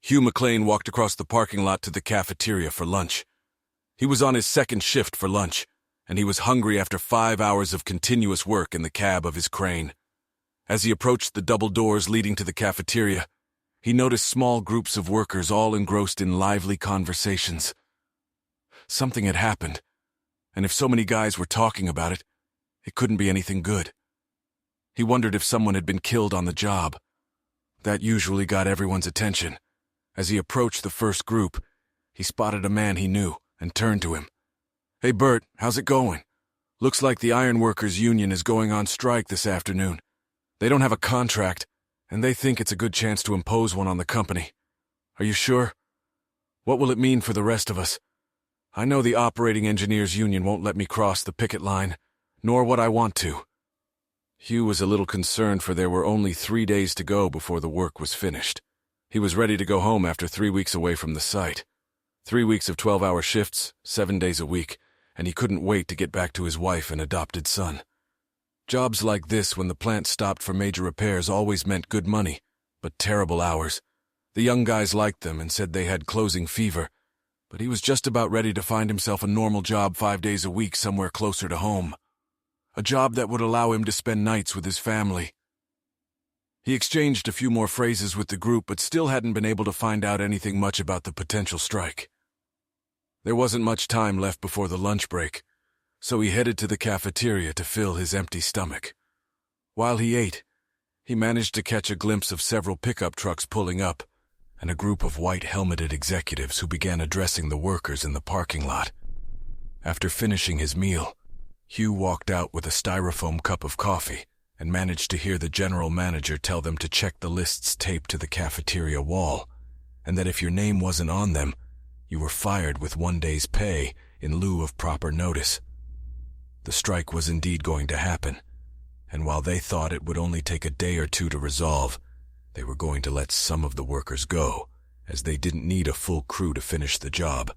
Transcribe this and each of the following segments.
Hugh McLean walked across the parking lot to the cafeteria for lunch. He was on his second shift for lunch, and he was hungry after 5 hours of continuous work in the cab of his crane. As he approached the double doors leading to the cafeteria, he noticed small groups of workers all engrossed in lively conversations. Something had happened, and if so many guys were talking about it, it couldn't be anything good. He wondered if someone had been killed on the job. That usually got everyone's attention. As he approached the first group, he spotted a man he knew and turned to him. "Hey Bert, how's it going? Looks like the Ironworkers Union is going on strike this afternoon. They don't have a contract, and they think it's a good chance to impose one on the company. Are you sure? What will it mean for the rest of us? I know the Operating Engineers Union won't let me cross the picket line, nor would I want to." Hugh was a little concerned, for there were only 3 days to go before the work was finished. He was ready to go home after 3 weeks away from the site. 3 weeks of 12-hour shifts, 7 days a week, and he couldn't wait to get back to his wife and adopted son. Jobs like this, when the plant stopped for major repairs, always meant good money, but terrible hours. The young guys liked them and said they had closing fever, but he was just about ready to find himself a normal job 5 days a week somewhere closer to home. A job that would allow him to spend nights with his family. He exchanged a few more phrases with the group, but still hadn't been able to find out anything much about the potential strike. There wasn't much time left before the lunch break, so he headed to the cafeteria to fill his empty stomach. While he ate, he managed to catch a glimpse of several pickup trucks pulling up, and a group of white-helmeted executives who began addressing the workers in the parking lot. After finishing his meal, Hugh walked out with a styrofoam cup of coffee and managed to hear the general manager tell them to check the lists taped to the cafeteria wall, and that if your name wasn't on them, you were fired with 1 day's pay in lieu of proper notice. The strike was indeed going to happen, and while they thought it would only take a day or two to resolve, they were going to let some of the workers go, as they didn't need a full crew to finish the job.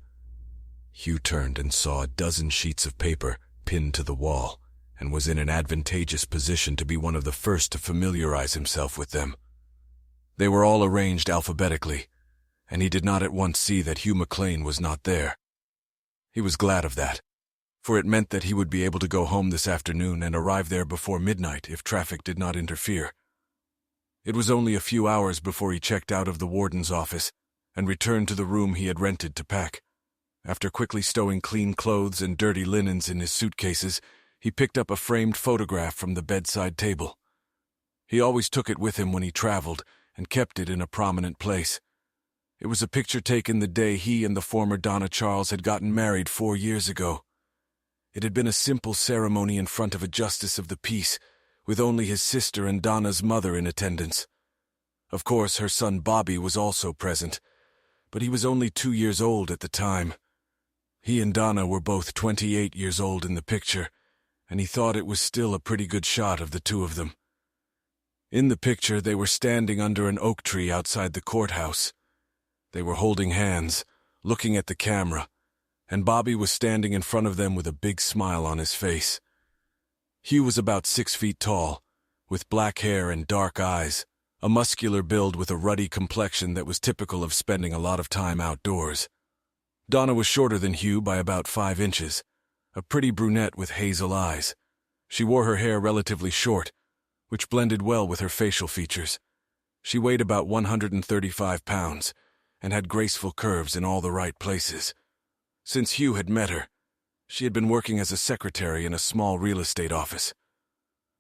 Hugh turned and saw a dozen sheets of paper pinned to the wall, and was in an advantageous position to be one of the first to familiarize himself with them. They were all arranged alphabetically, and he did not at once see that Hugh McLean was not there. He was glad of that, for it meant that he would be able to go home this afternoon and arrive there before midnight if traffic did not interfere. It was only a few hours before he checked out of the warden's office and returned to the room he had rented to pack. After quickly stowing clean clothes and dirty linens in his suitcases, he picked up a framed photograph from the bedside table. He always took it with him when he traveled and kept it in a prominent place. It was a picture taken the day he and the former Donna Charles had gotten married 4 years ago. It had been a simple ceremony in front of a justice of the peace, with only his sister and Donna's mother in attendance. Of course, her son Bobby was also present, but he was only 2 years old at the time. He and Donna were both 28 years old in the picture, and he thought it was still a pretty good shot of the two of them. In the picture, they were standing under an oak tree outside the courthouse. They were holding hands, looking at the camera, and Bobby was standing in front of them with a big smile on his face. Hugh was about 6 feet tall, with black hair and dark eyes, a muscular build with a ruddy complexion that was typical of spending a lot of time outdoors. Donna was shorter than Hugh by about 5 inches, a pretty brunette with hazel eyes. She wore her hair relatively short, which blended well with her facial features. She weighed about 135 pounds and had graceful curves in all the right places. Since Hugh had met her, she had been working as a secretary in a small real estate office.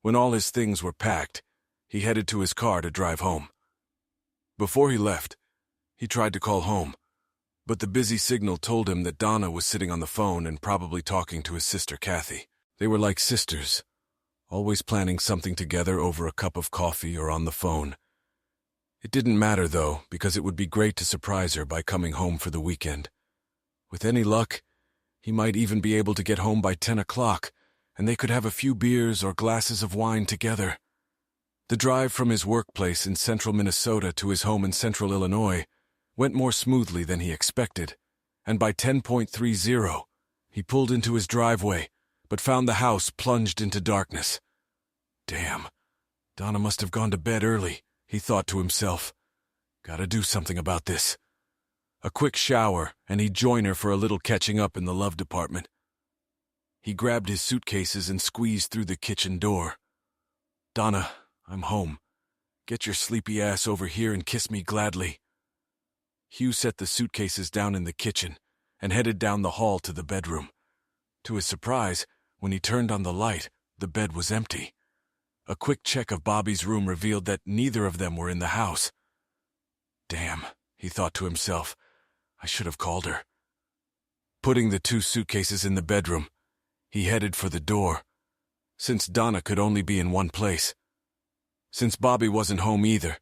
When all his things were packed, he headed to his car to drive home. Before he left, he tried to call home, but the busy signal told him that Donna was sitting on the phone and probably talking to his sister Kathy. They were like sisters, always planning something together over a cup of coffee or on the phone. It didn't matter, though, because it would be great to surprise her by coming home for the weekend. With any luck, he might even be able to get home by 10 o'clock, and they could have a few beers or glasses of wine together. The drive from his workplace in central Minnesota to his home in central Illinois went more smoothly than he expected, and by 10:30, he pulled into his driveway, but found the house plunged into darkness. Damn, Donna must have gone to bed early, he thought to himself. Gotta do something about this. A quick shower, and he'd join her for a little catching up in the love department. He grabbed his suitcases and squeezed through the kitchen door. "Donna, I'm home. Get your sleepy ass over here and kiss me gladly." Hugh set the suitcases down in the kitchen and headed down the hall to the bedroom. To his surprise, when he turned on the light, the bed was empty. A quick check of Bobby's room revealed that neither of them were in the house. Damn, he thought to himself, I should have called her. Putting the 2 suitcases in the bedroom, he headed for the door, since Donna could only be in one place. Since Bobby wasn't home either,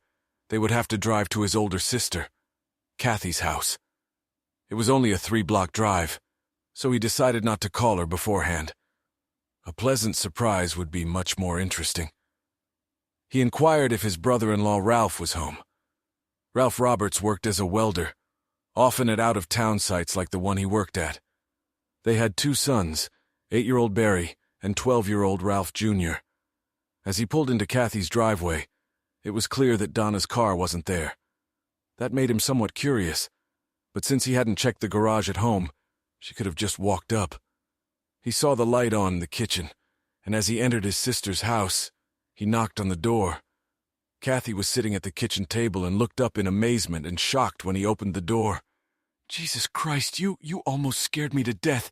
they would have to drive to his older sister, Kathy's house. It was only a 3-block drive, so he decided not to call her beforehand. A pleasant surprise would be much more interesting. He inquired if his brother-in-law Ralph was home. Ralph Roberts worked as a welder, often at out-of-town sites like the one he worked at. They had 2 sons, 8-year-old Barry and 12-year-old Ralph Jr. As he pulled into Kathy's driveway, it was clear that Donna's car wasn't there. That made him somewhat curious, but since he hadn't checked the garage at home, she could have just walked up. He saw the light on in the kitchen, and as he entered his sister's house, he knocked on the door. Kathy was sitting at the kitchen table and looked up in amazement and shocked when he opened the door. "Jesus Christ, you almost scared me to death.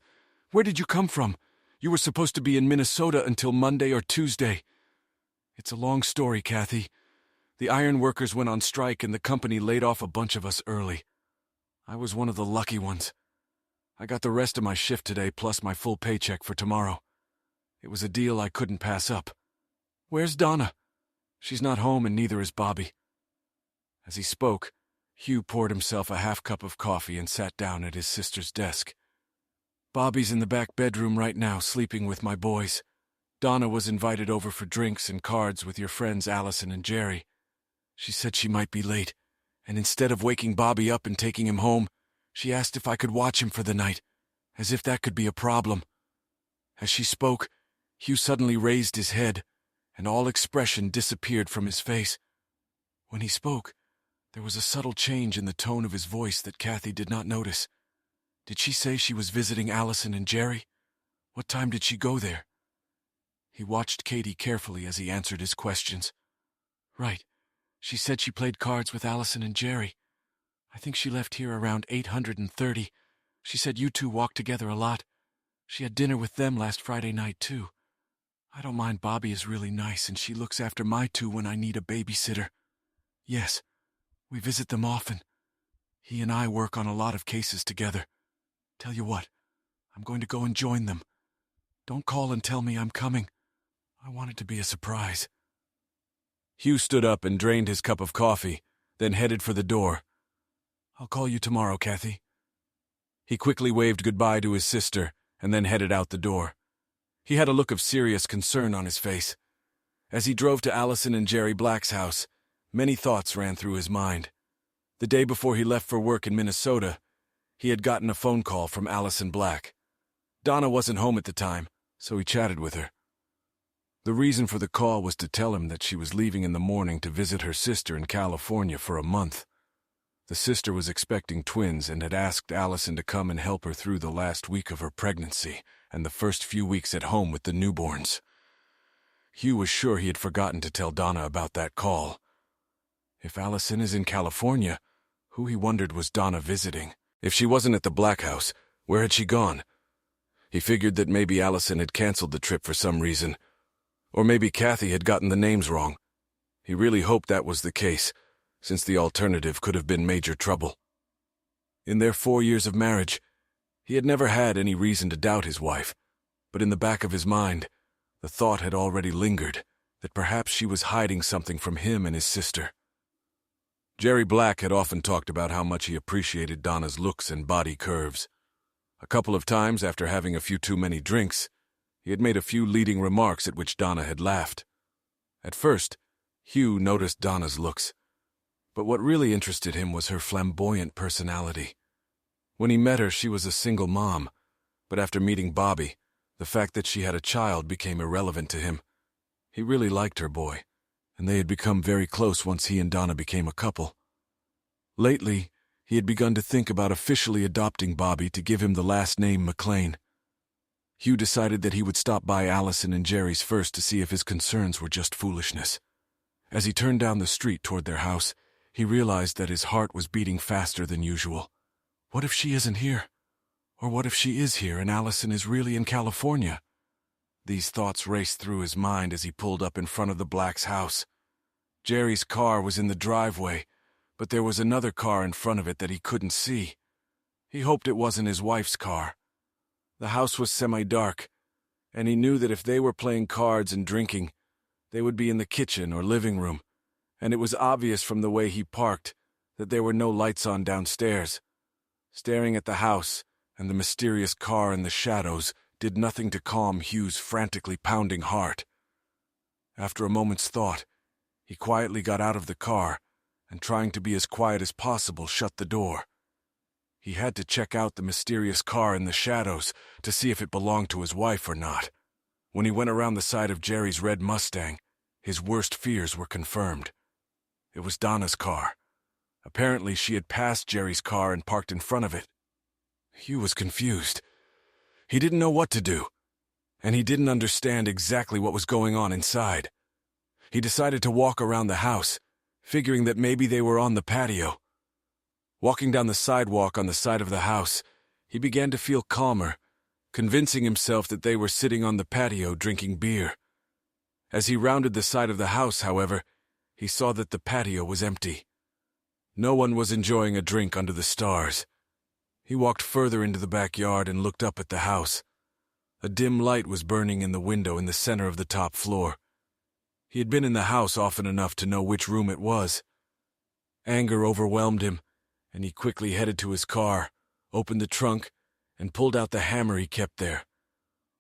Where did you come from? You were supposed to be in Minnesota until Monday or Tuesday." "It's a long story, Kathy. The iron workers went on strike and the company laid off a bunch of us early. I was one of the lucky ones. I got the rest of my shift today plus my full paycheck for tomorrow. It was a deal I couldn't pass up. Where's Donna? She's not home and neither is Bobby." As he spoke, Hugh poured himself a half cup of coffee and sat down at his sister's desk. "Bobby's in the back bedroom right now, sleeping with my boys. Donna was invited over for drinks and cards with your friends Allison and Jerry. She said she might be late, and instead of waking Bobby up and taking him home, she asked if I could watch him for the night, as if that could be a problem." As she spoke, Hugh suddenly raised his head, and all expression disappeared from his face. When he spoke, there was a subtle change in the tone of his voice that Kathy did not notice. "Did she say she was visiting Allison and Jerry? What time did she go there?" He watched Katie carefully as he answered his questions. "Right. She said she played cards with Allison and Jerry. I think she left here around 830. She said you 2 walked together a lot. She had dinner with them last Friday night, too. I don't mind. Bobby is really nice, and she looks after my 2 when I need a babysitter. Yes, we visit them often. He and I work on a lot of cases together. Tell you what, I'm going to go and join them. Don't call and tell me I'm coming. I want it to be a surprise." Hugh stood up and drained his cup of coffee, then headed for the door. "I'll call you tomorrow, Kathy." He quickly waved goodbye to his sister and then headed out the door. He had a look of serious concern on his face. As he drove to Allison and Jerry Black's house, many thoughts ran through his mind. The day before he left for work in Minnesota, he had gotten a phone call from Allison Black. Donna wasn't home at the time, so he chatted with her. The reason for the call was to tell him that she was leaving in the morning to visit her sister in California for a month. The sister was expecting twins and had asked Allison to come and help her through the last week of her pregnancy and the first few weeks at home with the newborns. Hugh was sure he had forgotten to tell Donna about that call. If Allison is in California, who he wondered was Donna visiting? If she wasn't at the Black House, where had she gone? He figured that maybe Allison had canceled the trip for some reason, or maybe Kathy had gotten the names wrong. He really hoped that was the case, since the alternative could have been major trouble. In their 4 years of marriage, he had never had any reason to doubt his wife, but in the back of his mind, the thought had already lingered that perhaps she was hiding something from him and his sister. Jerry Black had often talked about how much he appreciated Donna's looks and body curves. A couple of times after having a few too many drinks, he had made a few leading remarks at which Donna had laughed. At first, Hugh noticed Donna's looks, but what really interested him was her flamboyant personality. When he met her, she was a single mom, but after meeting Bobby, the fact that she had a child became irrelevant to him. He really liked her boy, and they had become very close once he and Donna became a couple. Lately, he had begun to think about officially adopting Bobby to give him the last name McLean. Hugh decided that he would stop by Allison and Jerry's first to see if his concerns were just foolishness. As he turned down the street toward their house, he realized that his heart was beating faster than usual. What if she isn't here? Or what if she is here and Allison is really in California? These thoughts raced through his mind as he pulled up in front of the Blacks' house. Jerry's car was in the driveway, but there was another car in front of it that he couldn't see. He hoped it wasn't his wife's car. The house was semi-dark, and he knew that if they were playing cards and drinking, they would be in the kitchen or living room, and it was obvious from the way he parked that there were no lights on downstairs. Staring at the house and the mysterious car in the shadows did nothing to calm Hugh's frantically pounding heart. After a moment's thought, he quietly got out of the car and, trying to be as quiet as possible, shut the door. He had to check out the mysterious car in the shadows to see if it belonged to his wife or not. When he went around the side of Jerry's red Mustang, his worst fears were confirmed. It was Donna's car. Apparently, she had passed Jerry's car and parked in front of it. Hugh was confused. He didn't know what to do, and he didn't understand exactly what was going on inside. He decided to walk around the house, figuring that maybe they were on the patio. Walking down the sidewalk on the side of the house, he began to feel calmer, convincing himself that they were sitting on the patio drinking beer. As he rounded the side of the house, however, he saw that the patio was empty. No one was enjoying a drink under the stars. He walked further into the backyard and looked up at the house. A dim light was burning in the window in the center of the top floor. He had been in the house often enough to know which room it was. Anger overwhelmed him, and he quickly headed to his car, opened the trunk, and pulled out the hammer he kept there.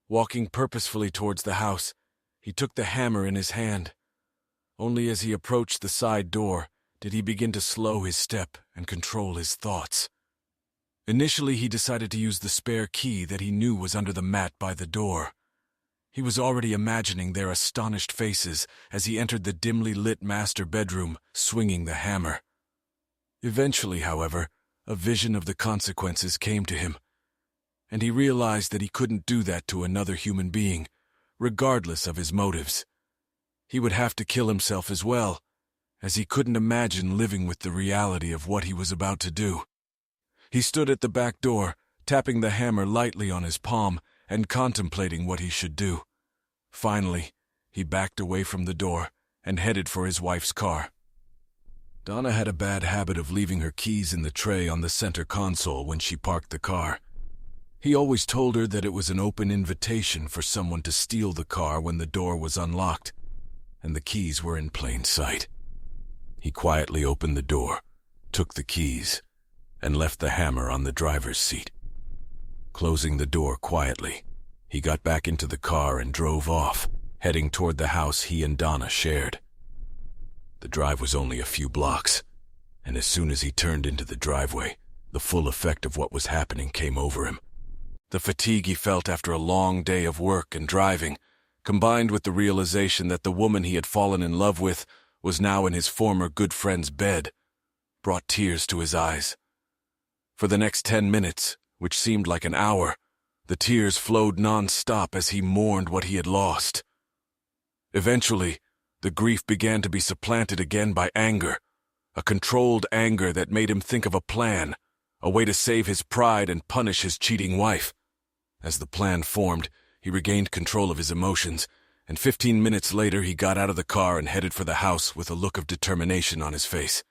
Walking purposefully towards the house, he took the hammer in his hand. Only as he approached the side door did he begin to slow his step and control his thoughts. Initially, he decided to use the spare key that he knew was under the mat by the door. He was already imagining their astonished faces as he entered the dimly lit master bedroom, swinging the hammer. Eventually, however, a vision of the consequences came to him, and he realized that he couldn't do that to another human being, regardless of his motives. He would have to kill himself as well, as he couldn't imagine living with the reality of what he was about to do. He stood at the back door, tapping the hammer lightly on his palm and contemplating what he should do. Finally, he backed away from the door and headed for his wife's car. Donna had a bad habit of leaving her keys in the tray on the center console when she parked the car. He always told her that it was an open invitation for someone to steal the car when the door was unlocked, and the keys were in plain sight. He quietly opened the door, took the keys, and left the hammer on the driver's seat. Closing the door quietly, he got back into the car and drove off, heading toward the house he and Donna shared. The drive was only a few blocks, and as soon as he turned into the driveway, the full effect of what was happening came over him. The fatigue he felt after a long day of work and driving, combined with the realization that the woman he had fallen in love with was now in his former good friend's bed, brought tears to his eyes. For the next 10 minutes, which seemed like an hour, the tears flowed non-stop as he mourned what he had lost. Eventually, the grief began to be supplanted again by anger, a controlled anger that made him think of a plan, a way to save his pride and punish his cheating wife. As the plan formed, he regained control of his emotions, and 15 minutes later he got out of the car and headed for the house with a look of determination on his face.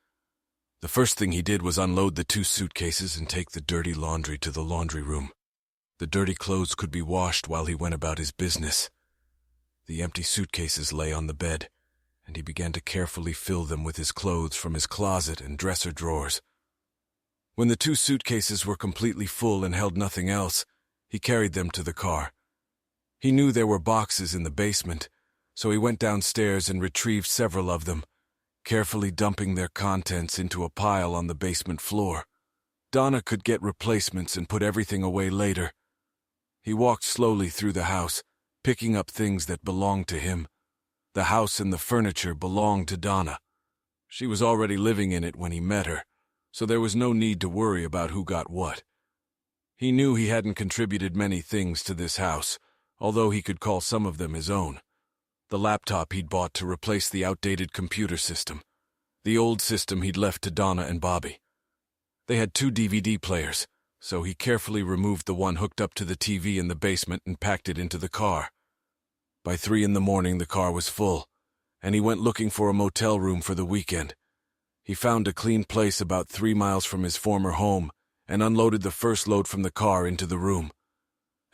The first thing he did was unload the 2 suitcases and take the dirty laundry to the laundry room. The dirty clothes could be washed while he went about his business. The empty suitcases lay on the bed, and he began to carefully fill them with his clothes from his closet and dresser drawers. When the 2 suitcases were completely full and held nothing else, he carried them to the car. He knew there were boxes in the basement, so he went downstairs and retrieved several of them, carefully dumping their contents into a pile on the basement floor. Donna could get replacements and put everything away later. He walked slowly through the house, picking up things that belonged to him. The house and the furniture belonged to Donna. She was already living in it when he met her, so there was no need to worry about who got what. He knew he hadn't contributed many things to this house, although he could call some of them his own. The laptop he'd bought to replace the outdated computer system. The old system he'd left to Donna and Bobby. They had 2 DVD players, so he carefully removed the one hooked up to the TV in the basement and packed it into the car. By 3 in the morning, the car was full, and he went looking for a motel room for the weekend. He found a clean place about 3 miles from his former home and unloaded the first load from the car into the room.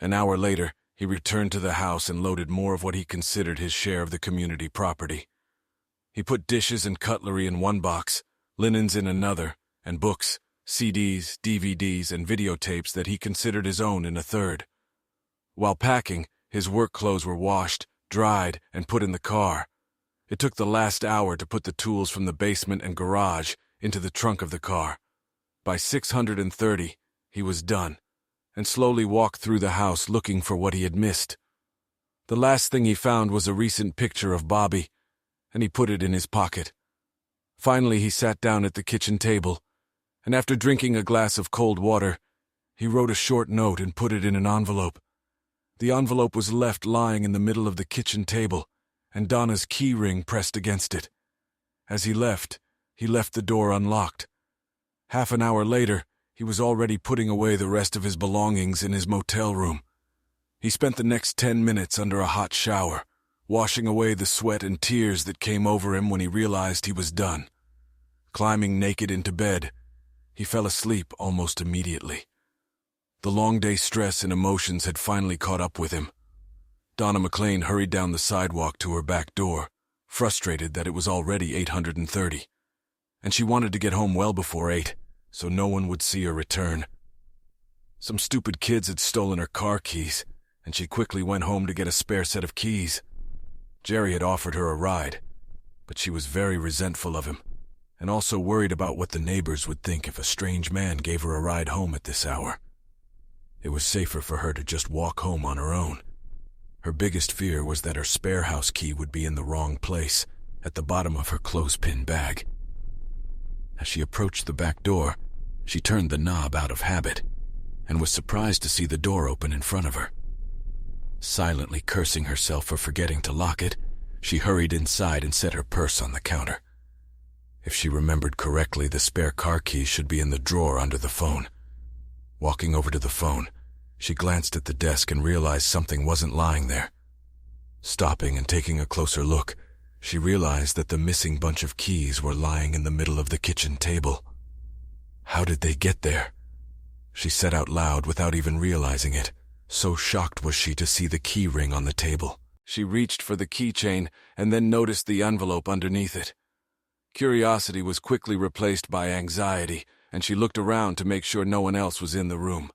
An hour later, he returned to the house and loaded more of what he considered his share of the community property. He put dishes and cutlery in one box, linens in another, and books, CDs, DVDs, and videotapes that he considered his own in a third. While packing, his work clothes were washed, dried, and put in the car. It took the last hour to put the tools from the basement and garage into the trunk of the car. By 6:30, he was done, and slowly walked through the house looking for what he had missed. The last thing he found was a recent picture of Bobby, and he put it in his pocket. Finally, he sat down at the kitchen table, and after drinking a glass of cold water, he wrote a short note and put it in an envelope. The envelope was left lying in the middle of the kitchen table, and Donna's key ring pressed against it. As he left the door unlocked. Half an hour later, he was already putting away the rest of his belongings in his motel room. He spent the next 10 minutes under a hot shower, washing away the sweat and tears that came over him when he realized he was done. Climbing naked into bed, he fell asleep almost immediately. The long day stress and emotions had finally caught up with him. Donna McLean hurried down the sidewalk to her back door, frustrated that it was already 8:30, and she wanted to get home well before 8, so no one would see her return. Some stupid kids had stolen her car keys, and she quickly went home to get a spare set of keys. Jerry had offered her a ride, but she was very resentful of him, and also worried about what the neighbors would think if a strange man gave her a ride home at this hour. It was safer for her to just walk home on her own. Her biggest fear was that her spare house key would be in the wrong place, at the bottom of her clothespin bag. As she approached the back door, she turned the knob out of habit, and was surprised to see the door open in front of her. Silently cursing herself for forgetting to lock it, she hurried inside and set her purse on the counter. If she remembered correctly, the spare car keys should be in the drawer under the phone. Walking over to the phone, she glanced at the desk and realized something wasn't lying there. Stopping and taking a closer look, she realized that the missing bunch of keys were lying in the middle of the kitchen table. How did they get there? She said out loud without even realizing it. So shocked was she to see the key ring on the table. She reached for the keychain and then noticed the envelope underneath it. Curiosity was quickly replaced by anxiety, and she looked around to make sure no one else was in the room.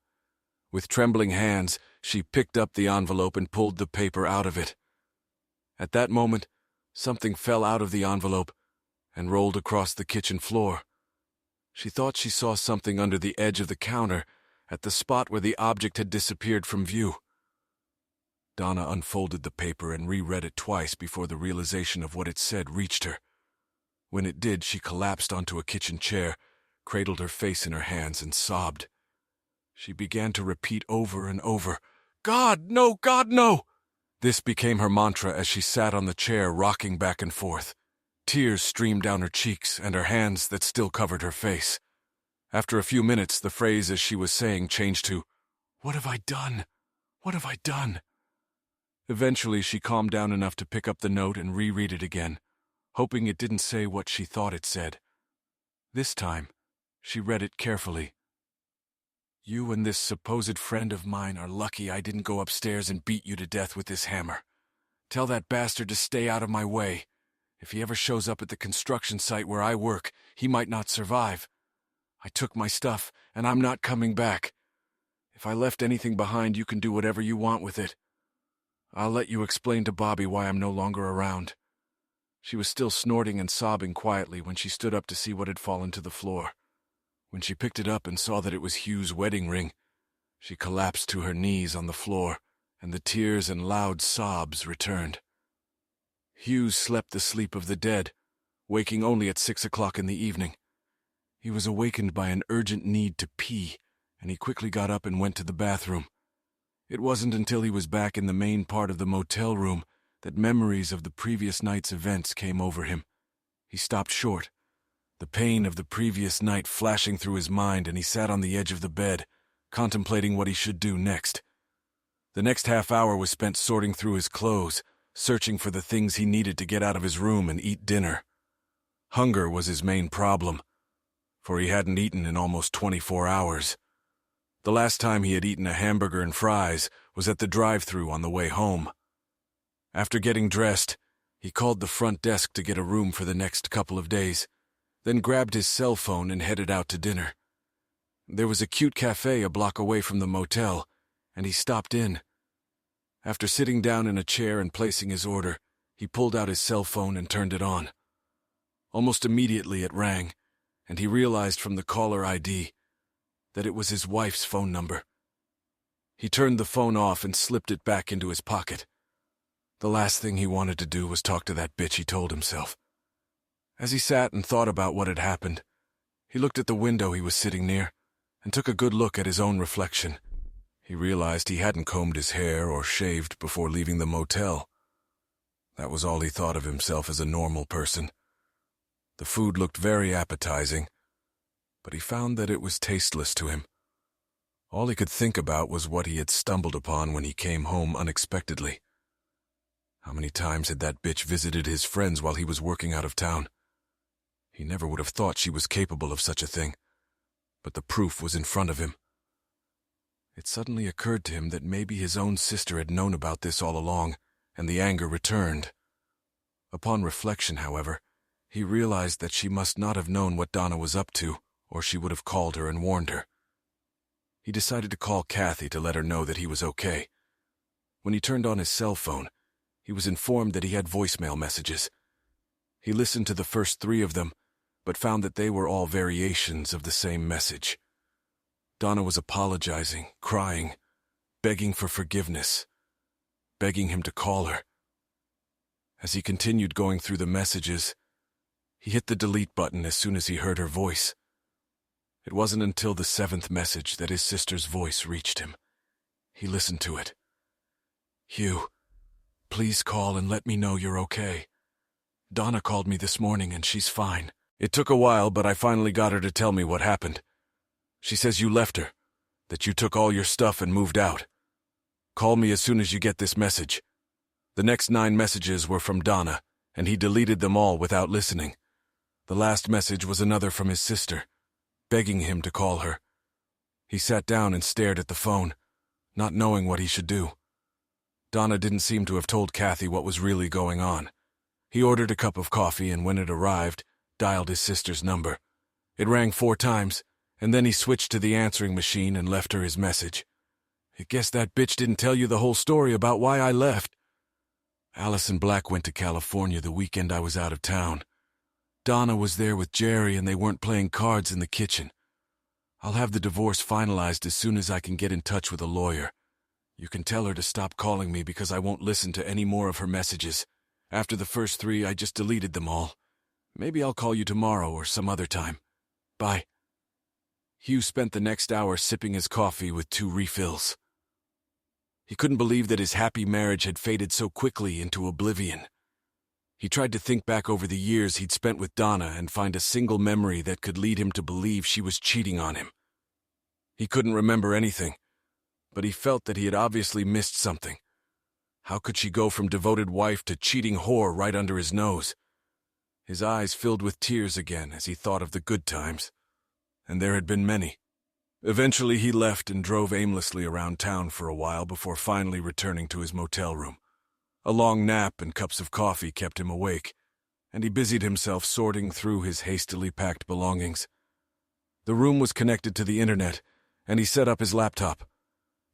With trembling hands, she picked up the envelope and pulled the paper out of it. At that moment, something fell out of the envelope and rolled across the kitchen floor. She thought she saw something under the edge of the counter at the spot where the object had disappeared from view. Donna unfolded the paper and reread it twice before the realization of what it said reached her. When it did, she collapsed onto a kitchen chair, cradled her face in her hands, and sobbed. She began to repeat over and over, "God, no! God, no!" This became her mantra as she sat on the chair, rocking back and forth. Tears streamed down her cheeks and her hands that still covered her face. After a few minutes, the phrase as she was saying changed to, "What have I done? What have I done?" Eventually, she calmed down enough to pick up the note and reread it again, hoping it didn't say what she thought it said. This time, she read it carefully. "You and this supposed friend of mine are lucky I didn't go upstairs and beat you to death with this hammer. Tell that bastard to stay out of my way. If he ever shows up at the construction site where I work, he might not survive. I took my stuff, and I'm not coming back. If I left anything behind, you can do whatever you want with it. I'll let you explain to Bobby why I'm no longer around." She was still snorting and sobbing quietly when she stood up to see what had fallen to the floor. When she picked it up and saw that it was Hugh's wedding ring, she collapsed to her knees on the floor, and the tears and loud sobs returned. Hugh slept the sleep of the dead, waking only at 6 o'clock in the evening. He was awakened by an urgent need to pee, and he quickly got up and went to the bathroom. It wasn't until he was back in the main part of the motel room that memories of the previous night's events came over him. He stopped short, the pain of the previous night flashing through his mind, and he sat on the edge of the bed, contemplating what he should do next. The next half hour was spent sorting through his clothes, searching for the things he needed to get out of his room and eat dinner. Hunger was his main problem, for he hadn't eaten in almost 24 hours. The last time he had eaten a hamburger and fries was at the drive-thru on the way home. After getting dressed, he called the front desk to get a room for the next couple of days, then grabbed his cell phone and headed out to dinner. There was a cute cafe a block away from the motel, and he stopped in. After sitting down in a chair and placing his order, he pulled out his cell phone and turned it on. Almost immediately it rang, and he realized from the caller ID that it was his wife's phone number. He turned the phone off and slipped it back into his pocket. The last thing he wanted to do was talk to that bitch, he told himself. As he sat and thought about what had happened, he looked at the window he was sitting near and took a good look at his own reflection. He realized he hadn't combed his hair or shaved before leaving the motel. That was all he thought of himself as a normal person. The food looked very appetizing, but he found that it was tasteless to him. All he could think about was what he had stumbled upon when he came home unexpectedly. How many times had that bitch visited his friends while he was working out of town? He never would have thought she was capable of such a thing, but the proof was in front of him. It suddenly occurred to him that maybe his own sister had known about this all along, and the anger returned. Upon reflection, however, he realized that she must not have known what Donna was up to, or she would have called her and warned her. He decided to call Kathy to let her know that he was okay. When he turned on his cell phone, he was informed that he had voicemail messages. He listened to the first 3 of them, but found that they were all variations of the same message. Donna was apologizing, crying, begging for forgiveness, begging him to call her. As he continued going through the messages, he hit the delete button as soon as he heard her voice. It wasn't until the 7th message that his sister's voice reached him. He listened to it. "Hugh, please call and let me know you're okay. Donna called me this morning and she's fine. It took a while, but I finally got her to tell me what happened. She says you left her, that you took all your stuff and moved out. Call me as soon as you get this message." The next 9 messages were from Donna, and he deleted them all without listening. The last message was another from his sister, begging him to call her. He sat down and stared at the phone, not knowing what he should do. Donna didn't seem to have told Kathy what was really going on. He ordered a cup of coffee, and when it arrived, dialed his sister's number. It rang 4 times, and then he switched to the answering machine and left her his message. "I guess that bitch didn't tell you the whole story about why I left. Alice and Black went to California the weekend I was out of town. Donna was there with Jerry, and they weren't playing cards in the kitchen. I'll have the divorce finalized as soon as I can get in touch with a lawyer. You can tell her to stop calling me because I won't listen to any more of her messages. After the first 3, I just deleted them all. Maybe I'll call you tomorrow or some other time. Bye." Hugh spent the next hour sipping his coffee with 2 refills. He couldn't believe that his happy marriage had faded so quickly into oblivion. He tried to think back over the years he'd spent with Donna and find a single memory that could lead him to believe she was cheating on him. He couldn't remember anything, but he felt that he had obviously missed something. How could she go from devoted wife to cheating whore right under his nose? His eyes filled with tears again as he thought of the good times, and there had been many. Eventually he left and drove aimlessly around town for a while before finally returning to his motel room. A long nap and cups of coffee kept him awake, and he busied himself sorting through his hastily packed belongings. The room was connected to the internet, and he set up his laptop.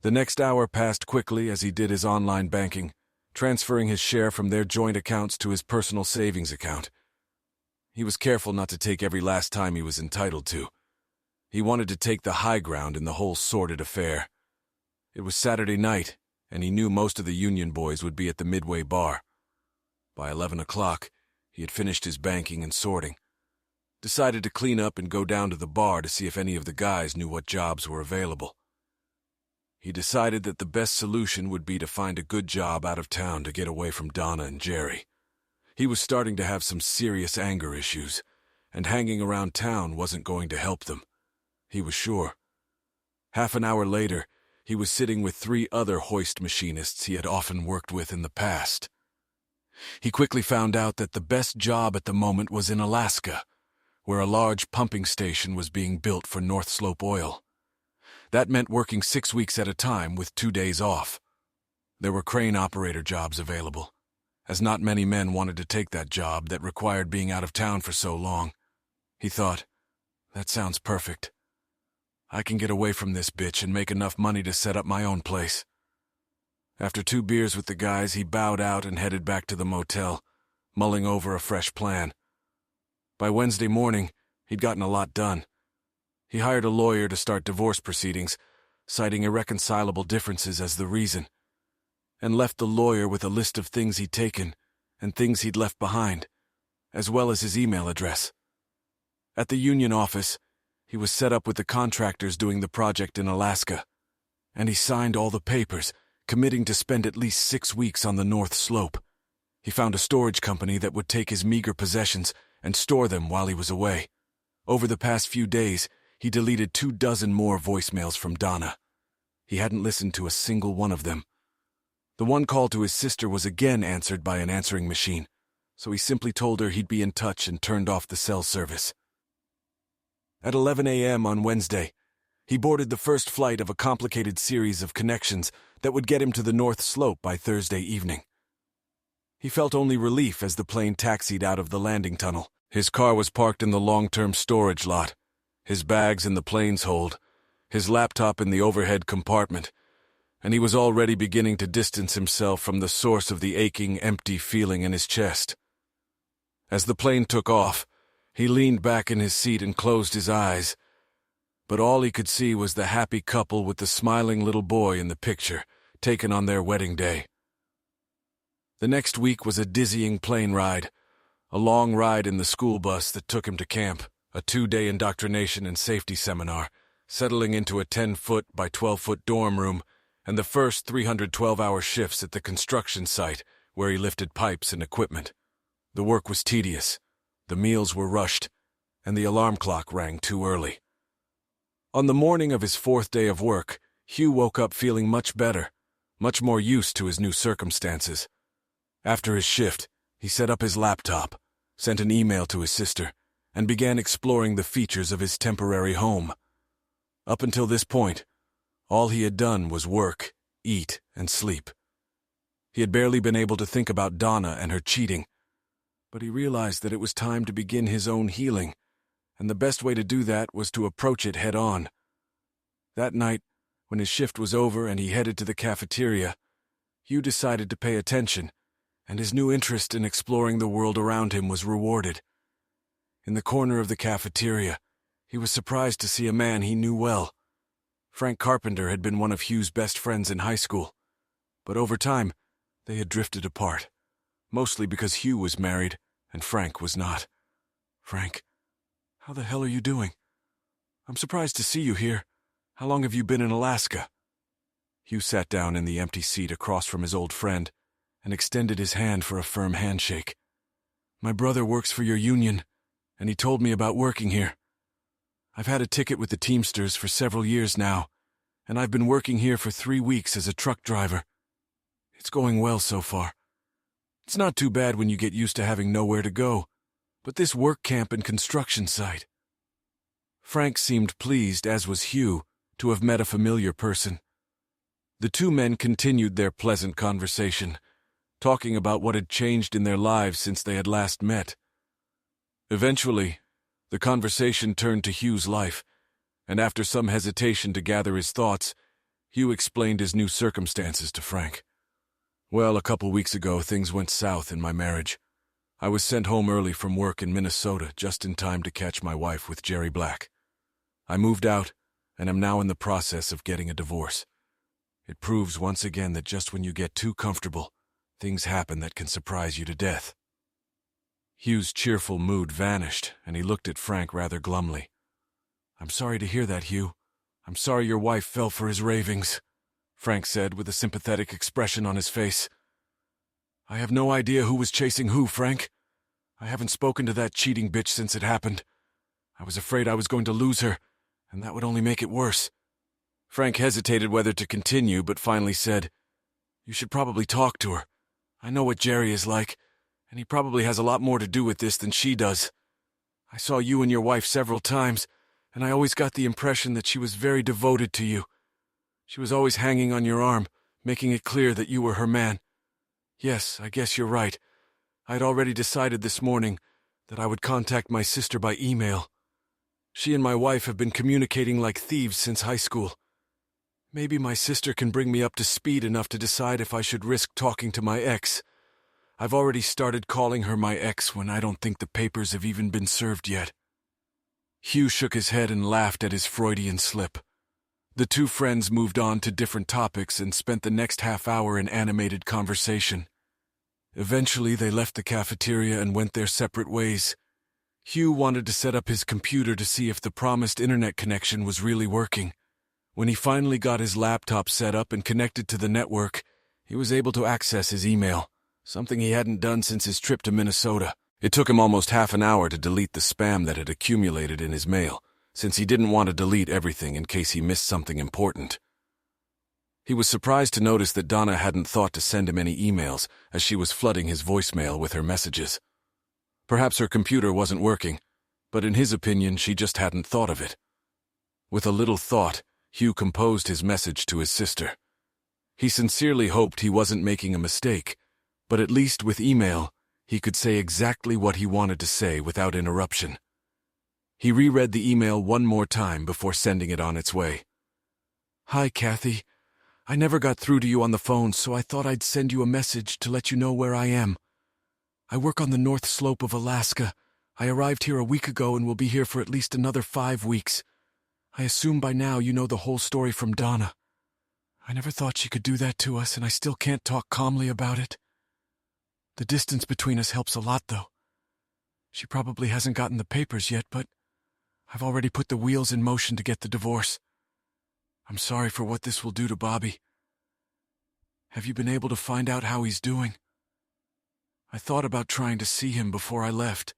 The next hour passed quickly as he did his online banking, transferring his share from their joint accounts to his personal savings account. He was careful not to take every last time he was entitled to. He wanted to take the high ground in the whole sordid affair. It was Saturday night, and he knew most of the Union boys would be at the Midway bar. By 11 o'clock, he had finished his banking and sorting. decided to clean up and go down to the bar to see if any of the guys knew what jobs were available. He decided that the best solution would be to find a good job out of town to get away from Donna and Jerry. He was starting to have some serious anger issues, and hanging around town wasn't going to help them. He was sure. Half an hour later, he was sitting with 3 other hoist machinists he had often worked with in the past. He quickly found out that the best job at the moment was in Alaska, where a large pumping station was being built for North Slope Oil. That meant working 6 weeks at a time with 2 days off. There were crane operator jobs available, as not many men wanted to take that job that required being out of town for so long. He thought, that sounds perfect. I can get away from this bitch and make enough money to set up my own place. After 2 beers with the guys, he bowed out and headed back to the motel, mulling over a fresh plan. By Wednesday morning, he'd gotten a lot done. He hired a lawyer to start divorce proceedings, citing irreconcilable differences as the reason, and left the lawyer with a list of things he'd taken and things he'd left behind, as well as his email address. At the union office, he was set up with the contractors doing the project in Alaska, and he signed all the papers, committing to spend at least 6 weeks on the North Slope. He found a storage company that would take his meager possessions and store them while he was away. Over the past few days, he deleted 24 more voicemails from Donna. He hadn't listened to a single one of them. The one call to his sister was again answered by an answering machine, so he simply told her he'd be in touch and turned off the cell service. At 11 a.m. on Wednesday, he boarded the first flight of a complicated series of connections that would get him to the North Slope by Thursday evening. He felt only relief as the plane taxied out of the landing tunnel. His car was parked in the long-term storage lot, his bags in the plane's hold, his laptop in the overhead compartment, and he was already beginning to distance himself from the source of the aching, empty feeling in his chest. As the plane took off, he leaned back in his seat and closed his eyes, but all he could see was the happy couple with the smiling little boy in the picture, taken on their wedding day. The next week was a dizzying plane ride, a long ride in the school bus that took him to camp, a 2-day indoctrination and safety seminar, settling into a 10-foot by 12-foot dorm room, and the first 312-hour shifts at the construction site where he lifted pipes and equipment. The work was tedious. The meals were rushed, and the alarm clock rang too early. On the morning of his 4th day of work, Hugh woke up feeling much better, much more used to his new circumstances. After his shift, he set up his laptop, sent an email to his sister, and began exploring the features of his temporary home. Up until this point, all he had done was work, eat, and sleep. He had barely been able to think about Donna and her cheating, but he realized that it was time to begin his own healing, and the best way to do that was to approach it head-on. That night, when his shift was over and he headed to the cafeteria, Hugh decided to pay attention, and his new interest in exploring the world around him was rewarded. In the corner of the cafeteria, he was surprised to see a man he knew well. Frank Carpenter had been one of Hugh's best friends in high school, but over time, they had drifted apart, mostly because Hugh was married and Frank was not. "Frank, how the hell are you doing? I'm surprised to see you here. How long have you been in Alaska?" Hugh sat down in the empty seat across from his old friend and extended his hand for a firm handshake. "My brother works for your union, and he told me about working here. I've had a ticket with the Teamsters for several years now, and I've been working here for 3 weeks as a truck driver. It's going well so far. It's not too bad when you get used to having nowhere to go, but this work camp and construction site." Frank seemed pleased, as was Hugh, to have met a familiar person. The 2 men continued their pleasant conversation, talking about what had changed in their lives since they had last met. Eventually, the conversation turned to Hugh's life, and after some hesitation to gather his thoughts, Hugh explained his new circumstances to Frank. "Well, a couple weeks ago, things went south in my marriage. I was sent home early from work in Minnesota just in time to catch my wife with Jerry Black. I moved out and am now in the process of getting a divorce. It proves once again that just when you get too comfortable, things happen that can surprise you to death." Hugh's cheerful mood vanished, and he looked at Frank rather glumly. "I'm sorry to hear that, Hugh. I'm sorry your wife fell for his ravings," Frank said with a sympathetic expression on his face. "I have no idea who was chasing who, Frank. I haven't spoken to that cheating bitch since it happened. I was afraid I was going to lose her, and that would only make it worse." Frank hesitated whether to continue, but finally said, "You should probably talk to her. I know what Jerry is like, and he probably has a lot more to do with this than she does. I saw you and your wife several times, and I always got the impression that she was very devoted to you. She was always hanging on your arm, making it clear that you were her man. Yes, I guess you're right. I had already decided this morning that I would contact my sister by email. She and my wife have been communicating like thieves since high school. Maybe my sister can bring me up to speed enough to decide if I should risk talking to my ex. I've already started calling her my ex when I don't think the papers have even been served yet." Hugh shook his head and laughed at his Freudian slip. The two friends moved on to different topics and spent the next half hour in animated conversation. Eventually, they left the cafeteria and went their separate ways. Hugh wanted to set up his computer to see if the promised internet connection was really working. When he finally got his laptop set up and connected to the network, he was able to access his email, something he hadn't done since his trip to Minnesota. It took him almost half an hour to delete the spam that had accumulated in his mail, since he didn't want to delete everything in case he missed something important. He was surprised to notice that Donna hadn't thought to send him any emails, as she was flooding his voicemail with her messages. Perhaps her computer wasn't working, but in his opinion, she just hadn't thought of it. With a little thought, Hugh composed his message to his sister. He sincerely hoped he wasn't making a mistake, but at least with email, he could say exactly what he wanted to say without interruption. He reread the email one more time before sending it on its way. "Hi, Kathy. I never got through to you on the phone, so I thought I'd send you a message to let you know where I am. I work on the North Slope of Alaska. I arrived here a week ago and will be here for at least another 5 weeks. I assume by now you know the whole story from Donna. I never thought she could do that to us, and I still can't talk calmly about it. The distance between us helps a lot, though. She probably hasn't gotten the papers yet, but I've already put the wheels in motion to get the divorce. I'm sorry for what this will do to Bobby. Have you been able to find out how he's doing? I thought about trying to see him before I left,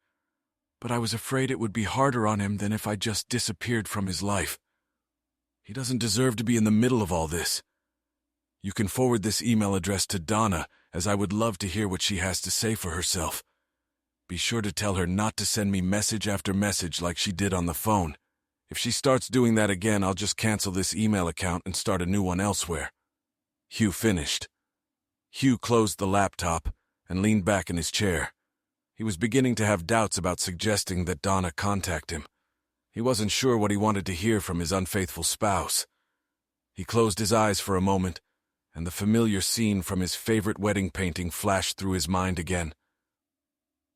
but I was afraid it would be harder on him than if I just disappeared from his life. He doesn't deserve to be in the middle of all this. You can forward this email address to Donna, as I would love to hear what she has to say for herself. Be sure to tell her not to send me message after message like she did on the phone. If she starts doing that again, I'll just cancel this email account and start a new one elsewhere." Hugh finished. Hugh closed the laptop and leaned back in his chair. He was beginning to have doubts about suggesting that Donna contact him. He wasn't sure what he wanted to hear from his unfaithful spouse. He closed his eyes for a moment, and the familiar scene from his favorite wedding painting flashed through his mind again.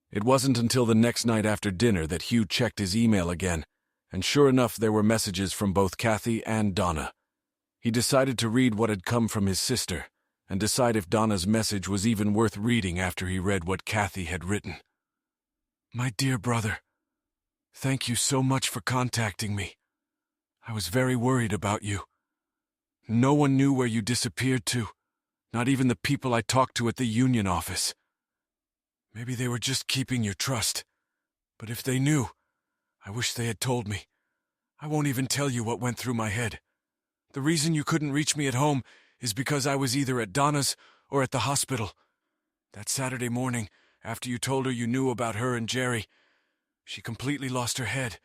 It wasn't until the next night after dinner that Hugh checked his email again, and sure enough there were messages from both Kathy and Donna. He decided to read what had come from his sister, and decide if Donna's message was even worth reading after he read what Kathy had written. "My dear brother, thank you so much for contacting me. I was very worried about you. No one knew where you disappeared to, not even the people I talked to at the union office. Maybe they were just keeping your trust, but if they knew, I wish they had told me. I won't even tell you what went through my head. The reason you couldn't reach me at home is because I was either at Donna's or at the hospital. That Saturday morning, after you told her you knew about her and Jerry, she completely lost her head.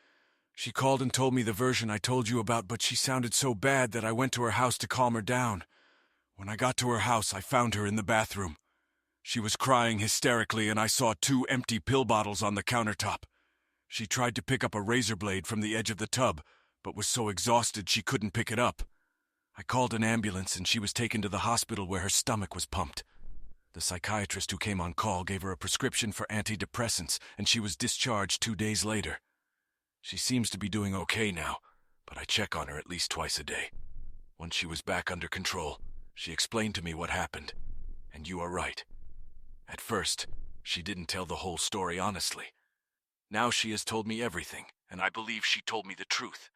She called and told me the version I told you about, but she sounded so bad that I went to her house to calm her down. When I got to her house, I found her in the bathroom. She was crying hysterically, and I saw 2 empty pill bottles on the countertop. She tried to pick up a razor blade from the edge of the tub, but was so exhausted she couldn't pick it up. I called an ambulance, and she was taken to the hospital where her stomach was pumped. The psychiatrist who came on call gave her a prescription for antidepressants, and she was discharged 2 days later. She seems to be doing okay now, but I check on her at least twice a day. Once she was back under control, she explained to me what happened, and you are right. At first, She didn't tell the whole story honestly. Now she has told me everything, and I believe she told me the truth.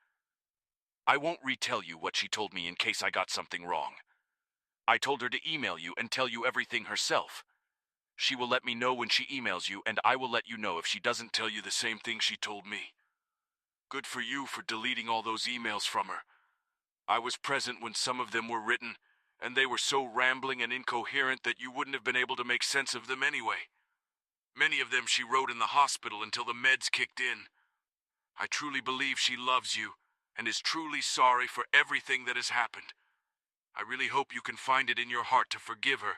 I won't retell you what she told me in case I got something wrong. I told her to email you and tell you everything herself. She will let me know when she emails you, and I will let you know if she doesn't tell you the same thing she told me. Good for you for deleting all those emails from her. I was present when some of them were written, and they were so rambling and incoherent that you wouldn't have been able to make sense of them anyway. Many of them she wrote in the hospital until the meds kicked in. I truly believe she loves you and is truly sorry for everything that has happened. I really hope you can find it in your heart to forgive her,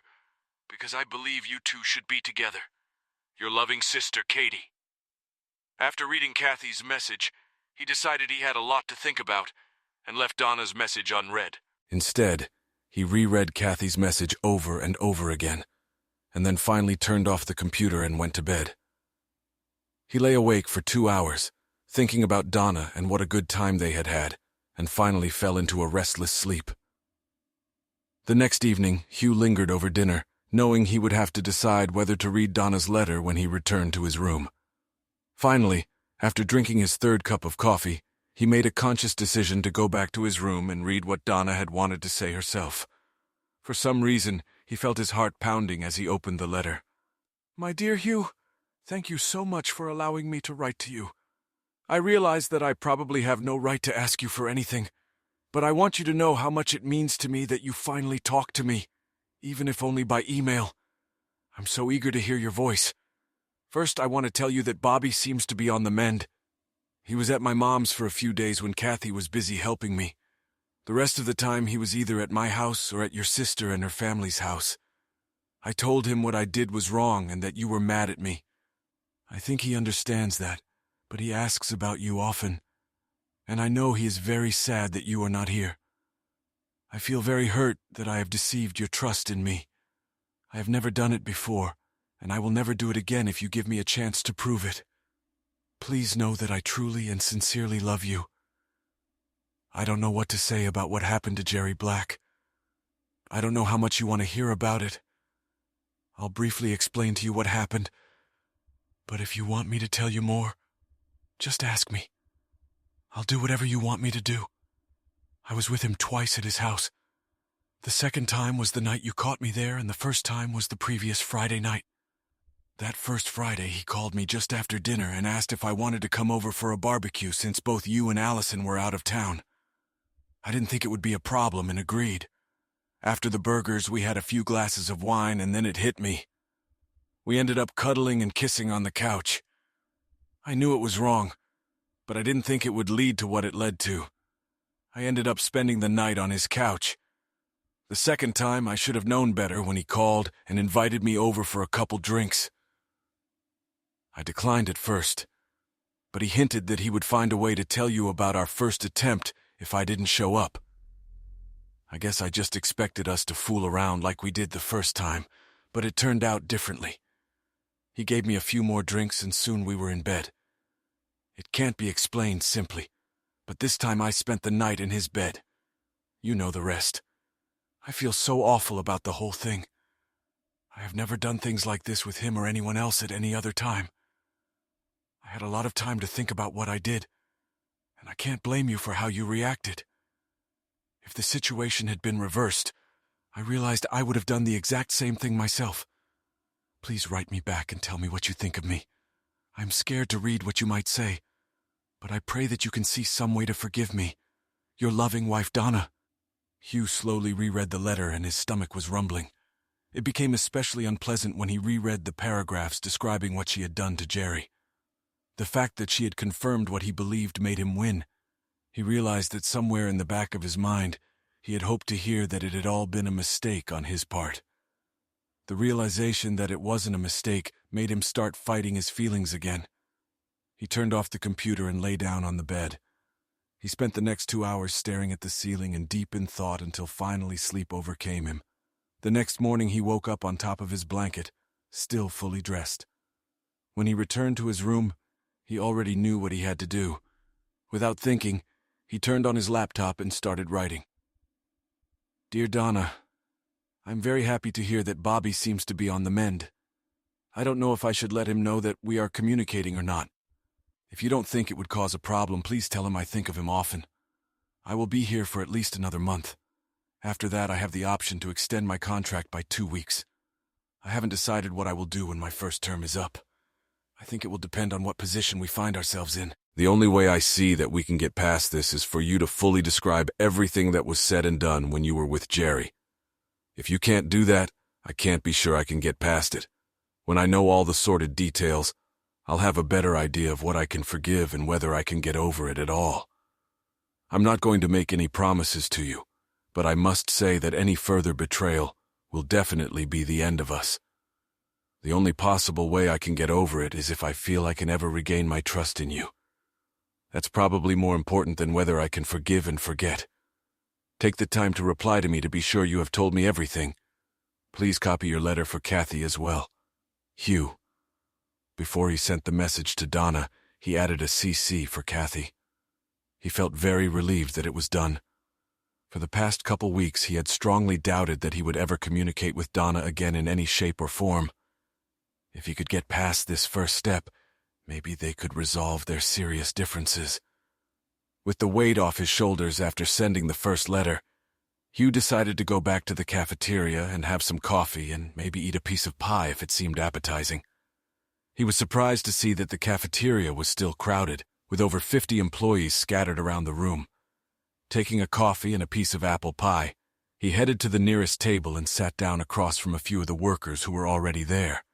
because I believe you two should be together. Your loving sister, Katie. After reading Kathy's message, he decided he had a lot to think about and left Donna's message unread. Instead, he reread Kathy's message over and over again, and then finally turned off the computer and went to bed. He lay awake for 2 hours, thinking about Donna and what a good time they had had, and finally fell into a restless sleep. The next evening, Hugh lingered over dinner, knowing he would have to decide whether to read Donna's letter when he returned to his room. Finally, after drinking his 3rd cup of coffee, he made a conscious decision to go back to his room and read what Donna had wanted to say herself. For some reason, he felt his heart pounding as he opened the letter. "My dear Hugh, thank you so much for allowing me to write to you. I realize that I probably have no right to ask you for anything, but I want you to know how much it means to me that you finally talked to me, even if only by email. I'm so eager to hear your voice. First, I want to tell you that Bobby seems to be on the mend. He was at my mom's for a few days when Kathy was busy helping me. The rest of the time he was either at my house or at your sister and her family's house. I told him what I did was wrong and that you were mad at me. I think he understands that, but he asks about you often, and I know he is very sad that you are not here. I feel very hurt that I have deceived your trust in me. I have never done it before, and I will never do it again if you give me a chance to prove it. Please know that I truly and sincerely love you. I don't know what to say about what happened to Jerry Black. I don't know how much you want to hear about it. I'll briefly explain to you what happened, but if you want me to tell you more, just ask me. I'll do whatever you want me to do. I was with him twice at his house. The second time was the night you caught me there, and the first time was the previous Friday night. That first Friday, he called me just after dinner and asked if I wanted to come over for a barbecue since both you and Allison were out of town. I didn't think it would be a problem and agreed. After the burgers, we had a few glasses of wine and then it hit me. We ended up cuddling and kissing on the couch. I knew it was wrong, but I didn't think it would lead to what it led to. I ended up spending the night on his couch. The second time, I should have known better when he called and invited me over for a couple drinks. I declined at first, but he hinted that he would find a way to tell you about our first attempt if I didn't show up. I guess I just expected us to fool around like we did the first time, but it turned out differently. He gave me a few more drinks and soon we were in bed. It can't be explained simply, but this time I spent the night in his bed. You know the rest. I feel so awful about the whole thing. I have never done things like this with him or anyone else at any other time. I had a lot of time to think about what I did, and I can't blame you for how you reacted. If the situation had been reversed, I realized I would have done the exact same thing myself. Please write me back and tell me what you think of me. I'm scared to read what you might say, but I pray that you can see some way to forgive me. Your loving wife, Donna. Hugh slowly reread the letter and his stomach was rumbling. It became especially unpleasant when he reread the paragraphs describing what she had done to Jerry. The fact that she had confirmed what he believed made him win. He realized that somewhere in the back of his mind, he had hoped to hear that it had all been a mistake on his part. The realization that it wasn't a mistake made him start fighting his feelings again. He turned off the computer and lay down on the bed. He spent the next 2 hours staring at the ceiling and deep in thought until finally sleep overcame him. The next morning he woke up on top of his blanket, still fully dressed. When he returned to his room, he already knew what he had to do. Without thinking, he turned on his laptop and started writing. Dear Donna, I'm very happy to hear that Bobby seems to be on the mend. I don't know if I should let him know that we are communicating or not. If you don't think it would cause a problem, please tell him I think of him often. I will be here for at least another month. After that, I have the option to extend my contract by 2 weeks. I haven't decided what I will do when my first term is up. I think it will depend on what position we find ourselves in. The only way I see that we can get past this is for you to fully describe everything that was said and done when you were with Jerry. If you can't do that, I can't be sure I can get past it. When I know all the sordid details, I'll have a better idea of what I can forgive and whether I can get over it at all. I'm not going to make any promises to you, but I must say that any further betrayal will definitely be the end of us. The only possible way I can get over it is if I feel I can ever regain my trust in you. That's probably more important than whether I can forgive and forget. Take the time to reply to me to be sure you have told me everything. Please copy your letter for Kathy as well. Hugh. Before he sent the message to Donna, he added a CC for Kathy. He felt very relieved that it was done. For the past couple weeks, he had strongly doubted that he would ever communicate with Donna again in any shape or form. If he could get past this first step, maybe they could resolve their serious differences. With the weight off his shoulders after sending the first letter, Hugh decided to go back to the cafeteria and have some coffee and maybe eat a piece of pie if it seemed appetizing. He was surprised to see that the cafeteria was still crowded, with over 50 employees scattered around the room. Taking a coffee and a piece of apple pie, he headed to the nearest table and sat down across from a few of the workers who were already there.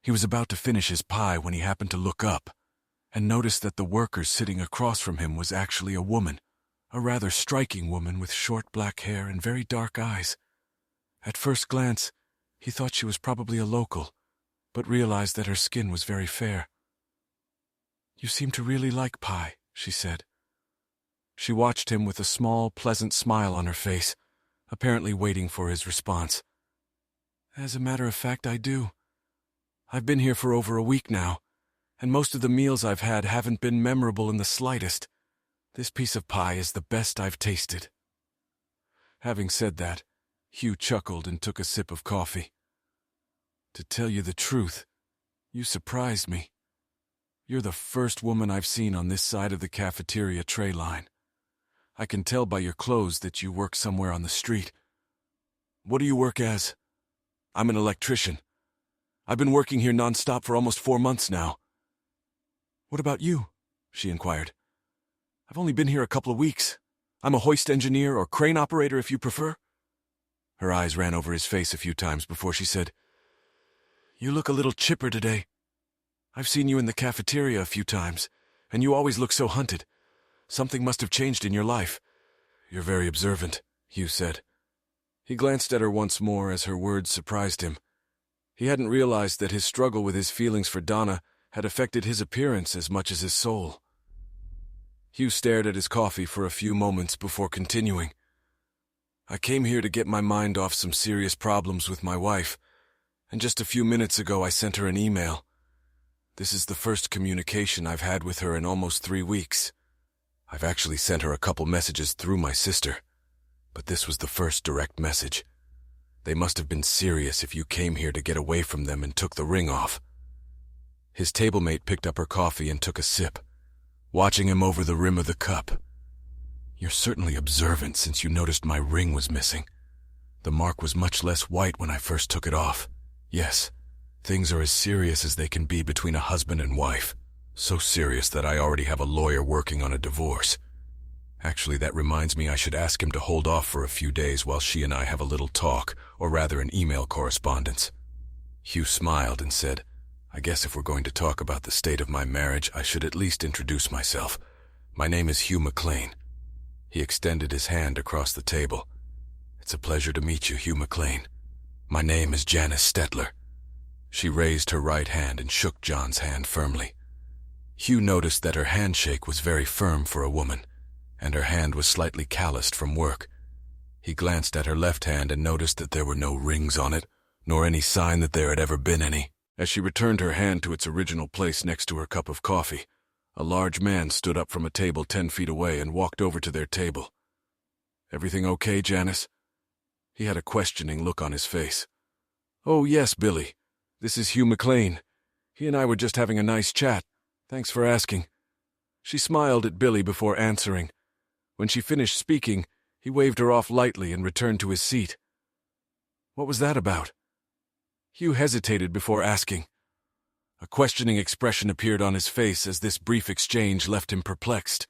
He was about to finish his pie when he happened to look up and noticed that the worker sitting across from him was actually a woman, a rather striking woman with short black hair and very dark eyes. At first glance, he thought she was probably a local, but realized that her skin was very fair. "You seem to really like pie," she said. She watched him with a small, pleasant smile on her face, apparently waiting for his response. "As a matter of fact, I do. I've been here for over a week now, and most of the meals I've had haven't been memorable in the slightest. This piece of pie is the best I've tasted." Having said that, Hugh chuckled and took a sip of coffee. "To tell you the truth, you surprised me. You're the first woman I've seen on this side of the cafeteria tray line. I can tell by your clothes that you work somewhere on the street. What do you work as?" "I'm an electrician. I've been working here nonstop for almost 4 months now." "What about you?" she inquired. "I've only been here a couple of weeks. I'm a hoist engineer or crane operator if you prefer." Her eyes ran over his face a few times before she said, "You look a little chipper today. I've seen you in the cafeteria a few times, and you always look so hunted. Something must have changed in your life." "You're very observant," Hugh said. He glanced at her once more as her words surprised him. He hadn't realized that his struggle with his feelings for Donna had affected his appearance as much as his soul. Hugh stared at his coffee for a few moments before continuing. "I came here to get my mind off some serious problems with my wife, and just a few minutes ago I sent her an email. This is the first communication I've had with her in almost 3 weeks. I've actually sent her a couple messages through my sister, but this was the first direct message. They must have been serious if you came here to get away from them and took the ring off." His table-mate picked up her coffee and took a sip, watching him over the rim of the cup. "You're certainly observant since you noticed my ring was missing. The mark was much less white when I first took it off. Yes, things are as serious as they can be between a husband and wife. So serious that I already have a lawyer working on a divorce. Actually, that reminds me I should ask him to hold off for a few days while she and I have a little talk, or rather an email correspondence." Hugh smiled and said, "I guess if we're going to talk about the state of my marriage, I should at least introduce myself. My name is Hugh McLean." He extended his hand across the table. "It's a pleasure to meet you, Hugh McLean. My name is Janice Stetler." She raised her right hand and shook John's hand firmly. Hugh noticed that her handshake was very firm for a woman, and her hand was slightly calloused from work. He glanced at her left hand and noticed that there were no rings on it, nor any sign that there had ever been any. As she returned her hand to its original place next to her cup of coffee, a large man stood up from a table 10 feet away and walked over to their table. "Everything okay, Janice?" He had a questioning look on his face. "Oh, yes, Billy. This is Hugh McLean. He and I were just having a nice chat. Thanks for asking." She smiled at Billy before answering. When she finished speaking, he waved her off lightly and returned to his seat. "What was that about?" Hugh hesitated before asking. A questioning expression appeared on his face as this brief exchange left him perplexed.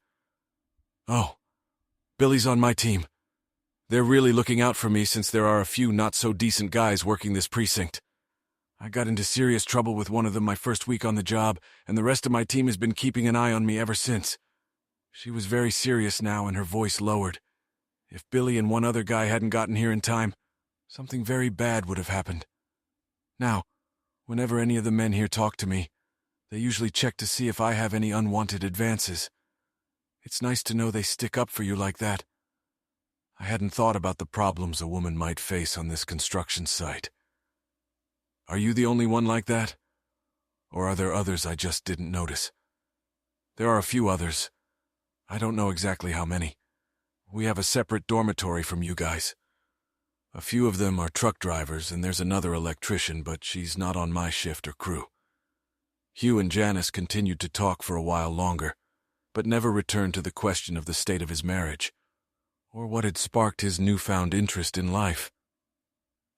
"Oh, Billy's on my team. They're really looking out for me since there are a few not-so-decent guys working this precinct. I got into serious trouble with one of them my first week on the job, and the rest of my team has been keeping an eye on me ever since." She was very serious now, and her voice lowered. If Billy and one other guy hadn't gotten here in time, something very bad would have happened. Now, whenever any of the men here talk to me, they usually check to see if I have any unwanted advances. It's nice to know they stick up for you like that. I hadn't thought about the problems a woman might face on this construction site. Are you the only one like that? Or are there others I just didn't notice? There are a few others. I don't know exactly how many. We have a separate dormitory from you guys. A few of them are truck drivers, and there's another electrician, but she's not on my shift or crew. Hugh and Janice continued to talk for a while longer, but never returned to the question of the state of his marriage, or what had sparked his newfound interest in life.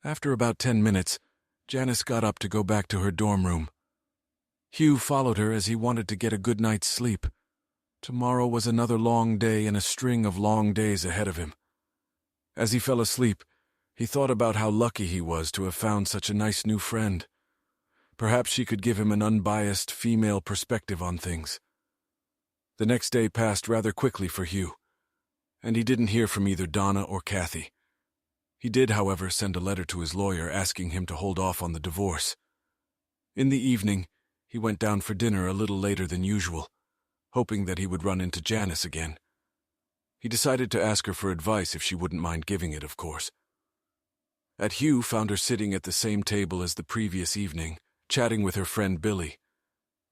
After about 10 minutes, Janice got up to go back to her dorm room. Hugh followed her as he wanted to get a good night's sleep. Tomorrow was another long day and a string of long days ahead of him. As he fell asleep, he thought about how lucky he was to have found such a nice new friend. Perhaps she could give him an unbiased female perspective on things. The next day passed rather quickly for Hugh, and he didn't hear from either Donna or Kathy. He did, however, send a letter to his lawyer asking him to hold off on the divorce. In the evening, he went down for dinner a little later than usual, hoping that he would run into Janice again. He decided to ask her for advice if she wouldn't mind giving it, of course. Hugh found her sitting at the same table as the previous evening, chatting with her friend Billy.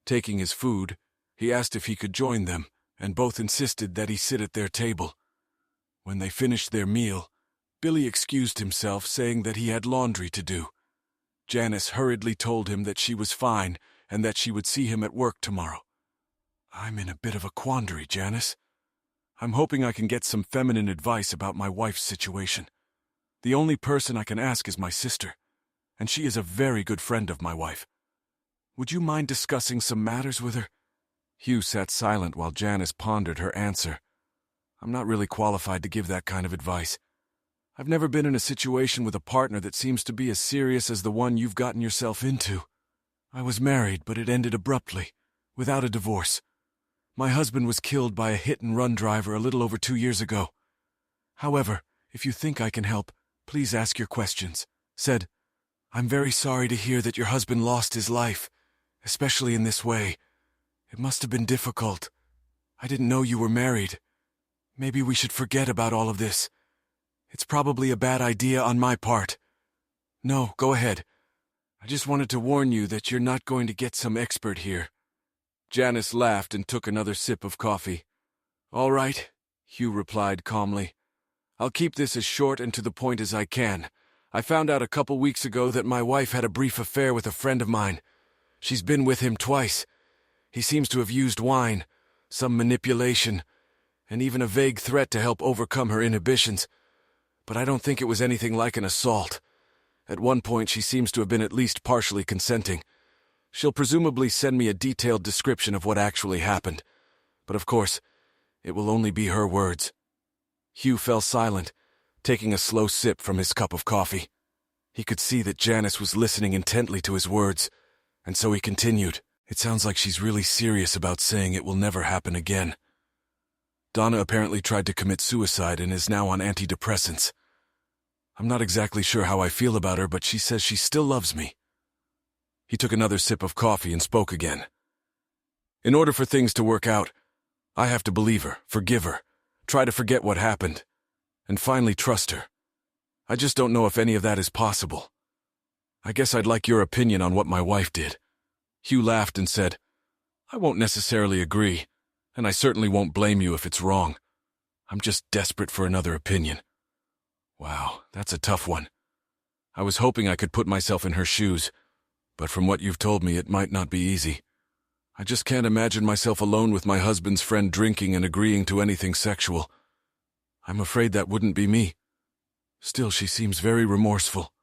Taking his food, he asked if he could join them, and both insisted that he sit at their table. When they finished their meal, Billy excused himself, saying that he had laundry to do. Janice hurriedly told him that she was fine and that she would see him at work tomorrow. "I'm in a bit of a quandary, Janice. I'm hoping I can get some feminine advice about my wife's situation. The only person I can ask is my sister, and she is a very good friend of my wife. Would you mind discussing some matters with her?" Hugh sat silent while Janice pondered her answer. "I'm not really qualified to give that kind of advice. I've never been in a situation with a partner that seems to be as serious as the one you've gotten yourself into. I was married, but it ended abruptly, without a divorce. My husband was killed by a hit-and-run driver a little over 2 years ago. However, if you think I can help, please ask your questions." Said, "I'm very sorry to hear that your husband lost his life, especially in this way. It must have been difficult. I didn't know you were married. Maybe we should forget about all of this. It's probably a bad idea on my part. No, go ahead. I just wanted to warn you that you're not going to get some expert here." Janice laughed and took another sip of coffee. "All right," Hugh replied calmly. "I'll keep this as short and to the point as I can. I found out a couple weeks ago that my wife had a brief affair with a friend of mine. She's been with him twice. He seems to have used wine, some manipulation, and even a vague threat to help overcome her inhibitions. But I don't think it was anything like an assault. At one point, she seems to have been at least partially consenting. She'll presumably send me a detailed description of what actually happened. But of course, it will only be her words." Hugh fell silent, taking a slow sip from his cup of coffee. He could see that Janice was listening intently to his words, and so he continued. "It sounds like she's really serious about saying it will never happen again. Donna apparently tried to commit suicide and is now on antidepressants. I'm not exactly sure how I feel about her, but she says she still loves me." He took another sip of coffee and spoke again. "In order for things to work out, I have to believe her, forgive her, try to forget what happened, and finally trust her. I just don't know if any of that is possible. I guess I'd like your opinion on what my wife did." Hugh laughed and said, "I won't necessarily agree, and I certainly won't blame you if it's wrong. I'm just desperate for another opinion." Wow, that's a tough one. I was hoping I could put myself in her shoes, But from what you've told me, it might not be easy. I just can't imagine myself alone with my husband's friend drinking and agreeing to anything sexual. I'm afraid that wouldn't be me. Still, she seems very remorseful."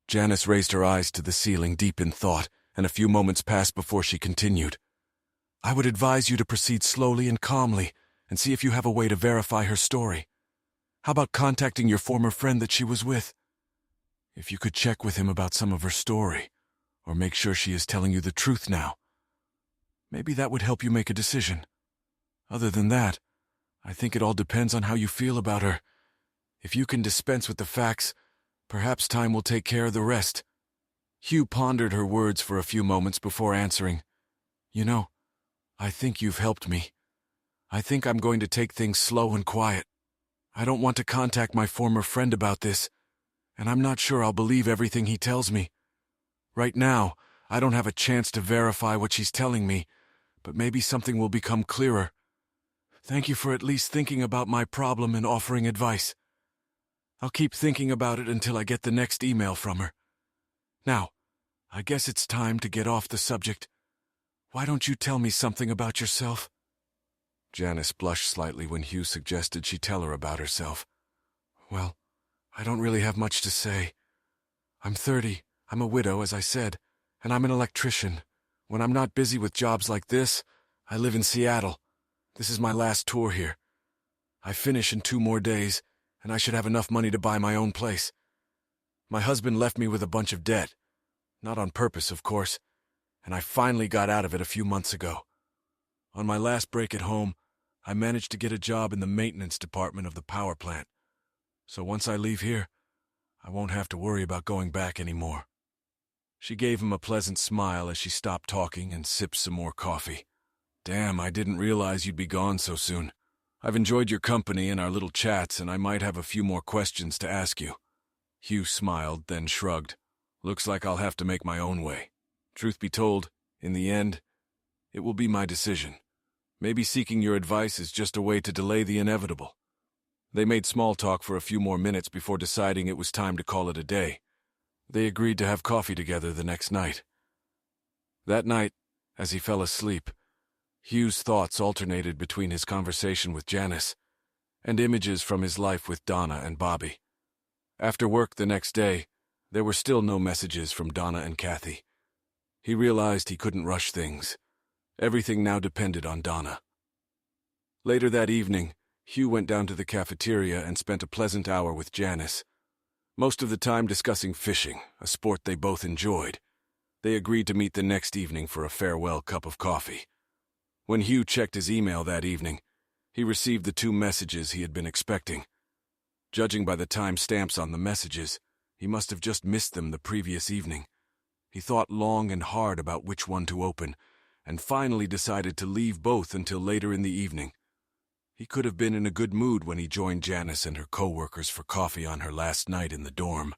Janice raised her eyes to the ceiling, deep in thought, and a few moments passed before she continued. "I would advise you to proceed slowly and calmly and see if you have a way to verify her story. How about contacting your former friend that she was with? If you could check with him about some of her story, or make sure she is telling you the truth now. Maybe that would help you make a decision. Other than that, I think it all depends on how you feel about her. If you can dispense with the facts, perhaps time will take care of the rest." Hugh pondered her words for a few moments before answering. "You know, I think you've helped me. I think I'm going to take things slow and quiet. I don't want to contact my former friend about this, and I'm not sure I'll believe everything he tells me. Right now, I don't have a chance to verify what she's telling me, but maybe something will become clearer. Thank you for at least thinking about my problem and offering advice. I'll keep thinking about it until I get the next email from her. Now, I guess it's time to get off the subject. Why don't you tell me something about yourself?" Janice blushed slightly when Hugh suggested she tell her about herself. "Well, I don't really have much to say. I'm 30, I'm a widow, as I said, and I'm an electrician. When I'm not busy with jobs like this, I live in Seattle. This is my last tour here. I finish in 2 more days, and I should have enough money to buy my own place. My husband left me with a bunch of debt. Not on purpose, of course, and I finally got out of it a few months ago. On my last break at home, I managed to get a job in the maintenance department of the power plant. So once I leave here, I won't have to worry about going back anymore." She gave him a pleasant smile as she stopped talking and sipped some more coffee. "Damn, I didn't realize you'd be gone so soon. I've enjoyed your company and our little chats, and I might have a few more questions to ask you." Hugh smiled, then shrugged. "Looks like I'll have to make my own way. Truth be told, in the end, it will be my decision. Maybe seeking your advice is just a way to delay the inevitable." They made small talk for a few more minutes before deciding it was time to call it a day. They agreed to have coffee together the next night. That night, as he fell asleep, Hugh's thoughts alternated between his conversation with Janice and images from his life with Donna and Bobby. After work the next day, there were still no messages from Donna and Kathy. He realized he couldn't rush things. Everything now depended on Donna. Later that evening, Hugh went down to the cafeteria and spent a pleasant hour with Janice. Most of the time discussing fishing, a sport they both enjoyed. They agreed to meet the next evening for a farewell cup of coffee. When Hugh checked his email that evening, he received the 2 messages he had been expecting. Judging by the time stamps on the messages, he must have just missed them the previous evening. He thought long and hard about which one to open, and finally decided to leave both until later in the evening. He could have been in a good mood when he joined Janice and her co-workers for coffee on her last night in the dorm.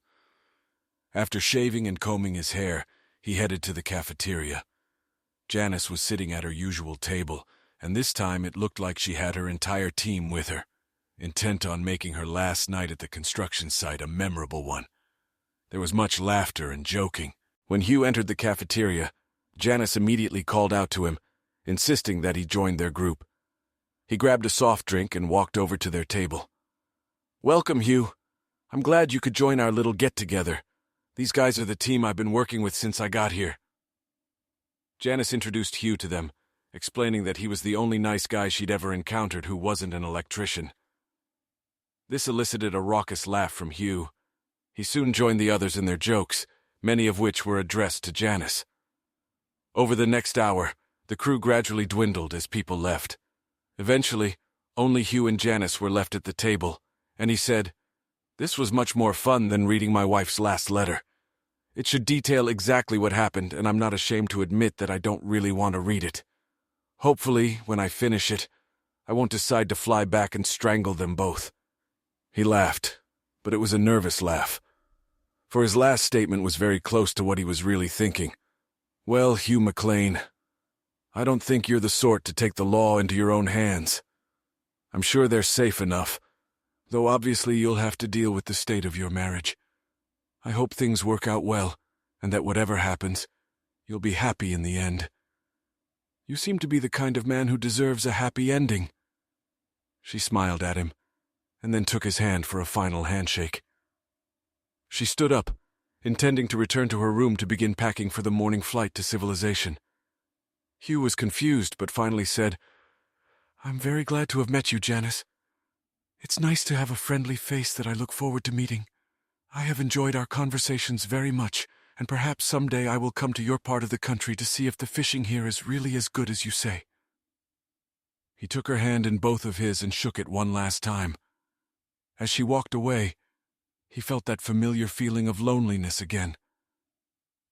After shaving and combing his hair, he headed to the cafeteria. Janice was sitting at her usual table, and this time it looked like she had her entire team with her, intent on making her last night at the construction site a memorable one. There was much laughter and joking. When Hugh entered the cafeteria, Janice immediately called out to him, insisting that he join their group. He grabbed a soft drink and walked over to their table. "Welcome, Hugh. I'm glad you could join our little get-together. These guys are the team I've been working with since I got here." Janice introduced Hugh to them, explaining that he was the only nice guy she'd ever encountered who wasn't an electrician. This elicited a raucous laugh from Hugh. He soon joined the others in their jokes, many of which were addressed to Janice. Over the next hour, the crew gradually dwindled as people left. Eventually, only Hugh and Janice were left at the table, and he said, "This was much more fun than reading my wife's last letter. It should detail exactly what happened, and I'm not ashamed to admit that I don't really want to read it. Hopefully, when I finish it, I won't decide to fly back and strangle them both." He laughed, but it was a nervous laugh, for his last statement was very close to what he was really thinking. "Well, Hugh McLean, I don't think you're the sort to take the law into your own hands. I'm sure they're safe enough, though obviously you'll have to deal with the state of your marriage. I hope things work out well, and that whatever happens, you'll be happy in the end. You seem to be the kind of man who deserves a happy ending." She smiled at him, and then took his hand for a final handshake. She stood up, intending to return to her room to begin packing for the morning flight to civilization. Hugh was confused, but finally said, "I'm very glad to have met you, Janice. It's nice to have a friendly face that I look forward to meeting. I have enjoyed our conversations very much, and perhaps someday I will come to your part of the country to see if the fishing here is really as good as you say." He took her hand in both of his and shook it one last time. As she walked away, he felt that familiar feeling of loneliness again.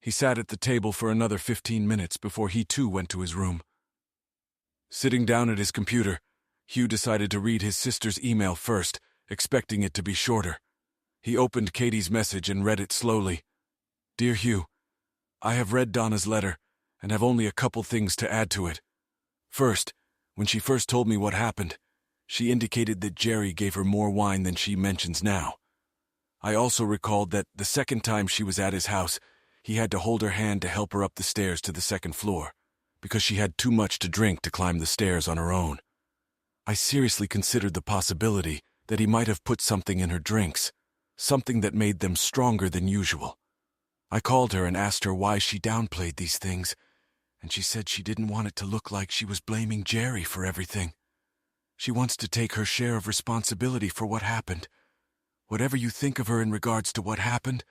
He sat at the table for another 15 minutes before he too went to his room. Sitting down at his computer, Hugh decided to read his sister's email first, expecting it to be shorter. He opened Katie's message and read it slowly. "Dear Hugh, I have read Donna's letter and have only a couple things to add to it. First, when she first told me what happened, she indicated that Jerry gave her more wine than she mentions now. I also recalled that the second time she was at his house, he had to hold her hand to help her up the stairs to the second floor, because she had too much to drink to climb the stairs on her own. I seriously considered the possibility that he might have put something in her drinks, something that made them stronger than usual. I called her and asked her why she downplayed these things, and she said she didn't want it to look like she was blaming Jerry for everything. She wants to take her share of responsibility for what happened. Whatever you think of her in regards to what happened,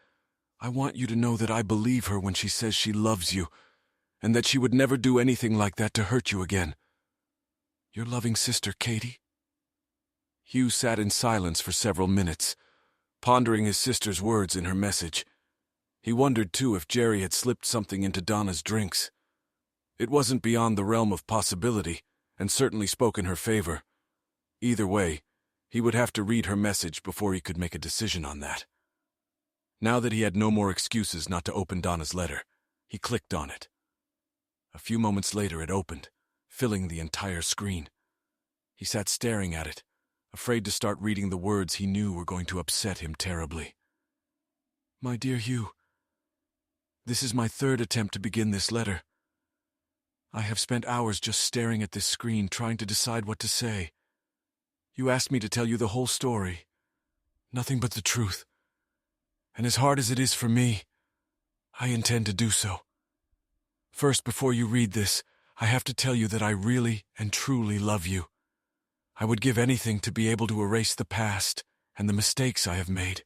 I want you to know that I believe her when she says she loves you, and that she would never do anything like that to hurt you again. Your loving sister, Katie." Hugh sat in silence for several minutes, pondering his sister's words in her message. He wondered, too, if Jerry had slipped something into Donna's drinks. It wasn't beyond the realm of possibility, and certainly spoke in her favor. Either way, he would have to read her message before he could make a decision on that. Now that he had no more excuses not to open Donna's letter, he clicked on it. A few moments later it opened, filling the entire screen. He sat staring at it, afraid to start reading the words he knew were going to upset him terribly. "My dear Hugh, this is my third attempt to begin this letter. I have spent hours just staring at this screen trying to decide what to say. You asked me to tell you the whole story, nothing but the truth. And as hard as it is for me, I intend to do so. First, before you read this, I have to tell you that I really and truly love you. I would give anything to be able to erase the past and the mistakes I have made.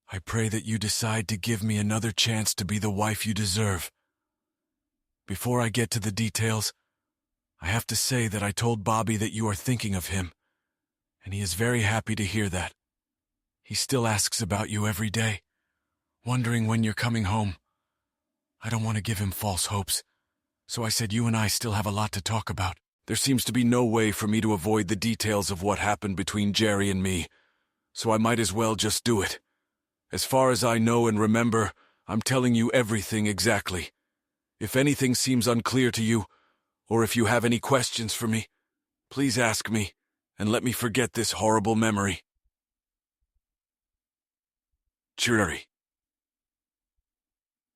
I pray that you decide to give me another chance to be the wife you deserve. Before I get to the details, I have to say that I told Bobby that you are thinking of him, and he is very happy to hear that. He still asks about you every day, wondering when you're coming home. I don't want to give him false hopes, so I said you and I still have a lot to talk about. There seems to be no way for me to avoid the details of what happened between Jerry and me, so I might as well just do it. As far as I know and remember, I'm telling you everything exactly. If anything seems unclear to you, or if you have any questions for me, please ask me, and let me forget this horrible memory. Jerry."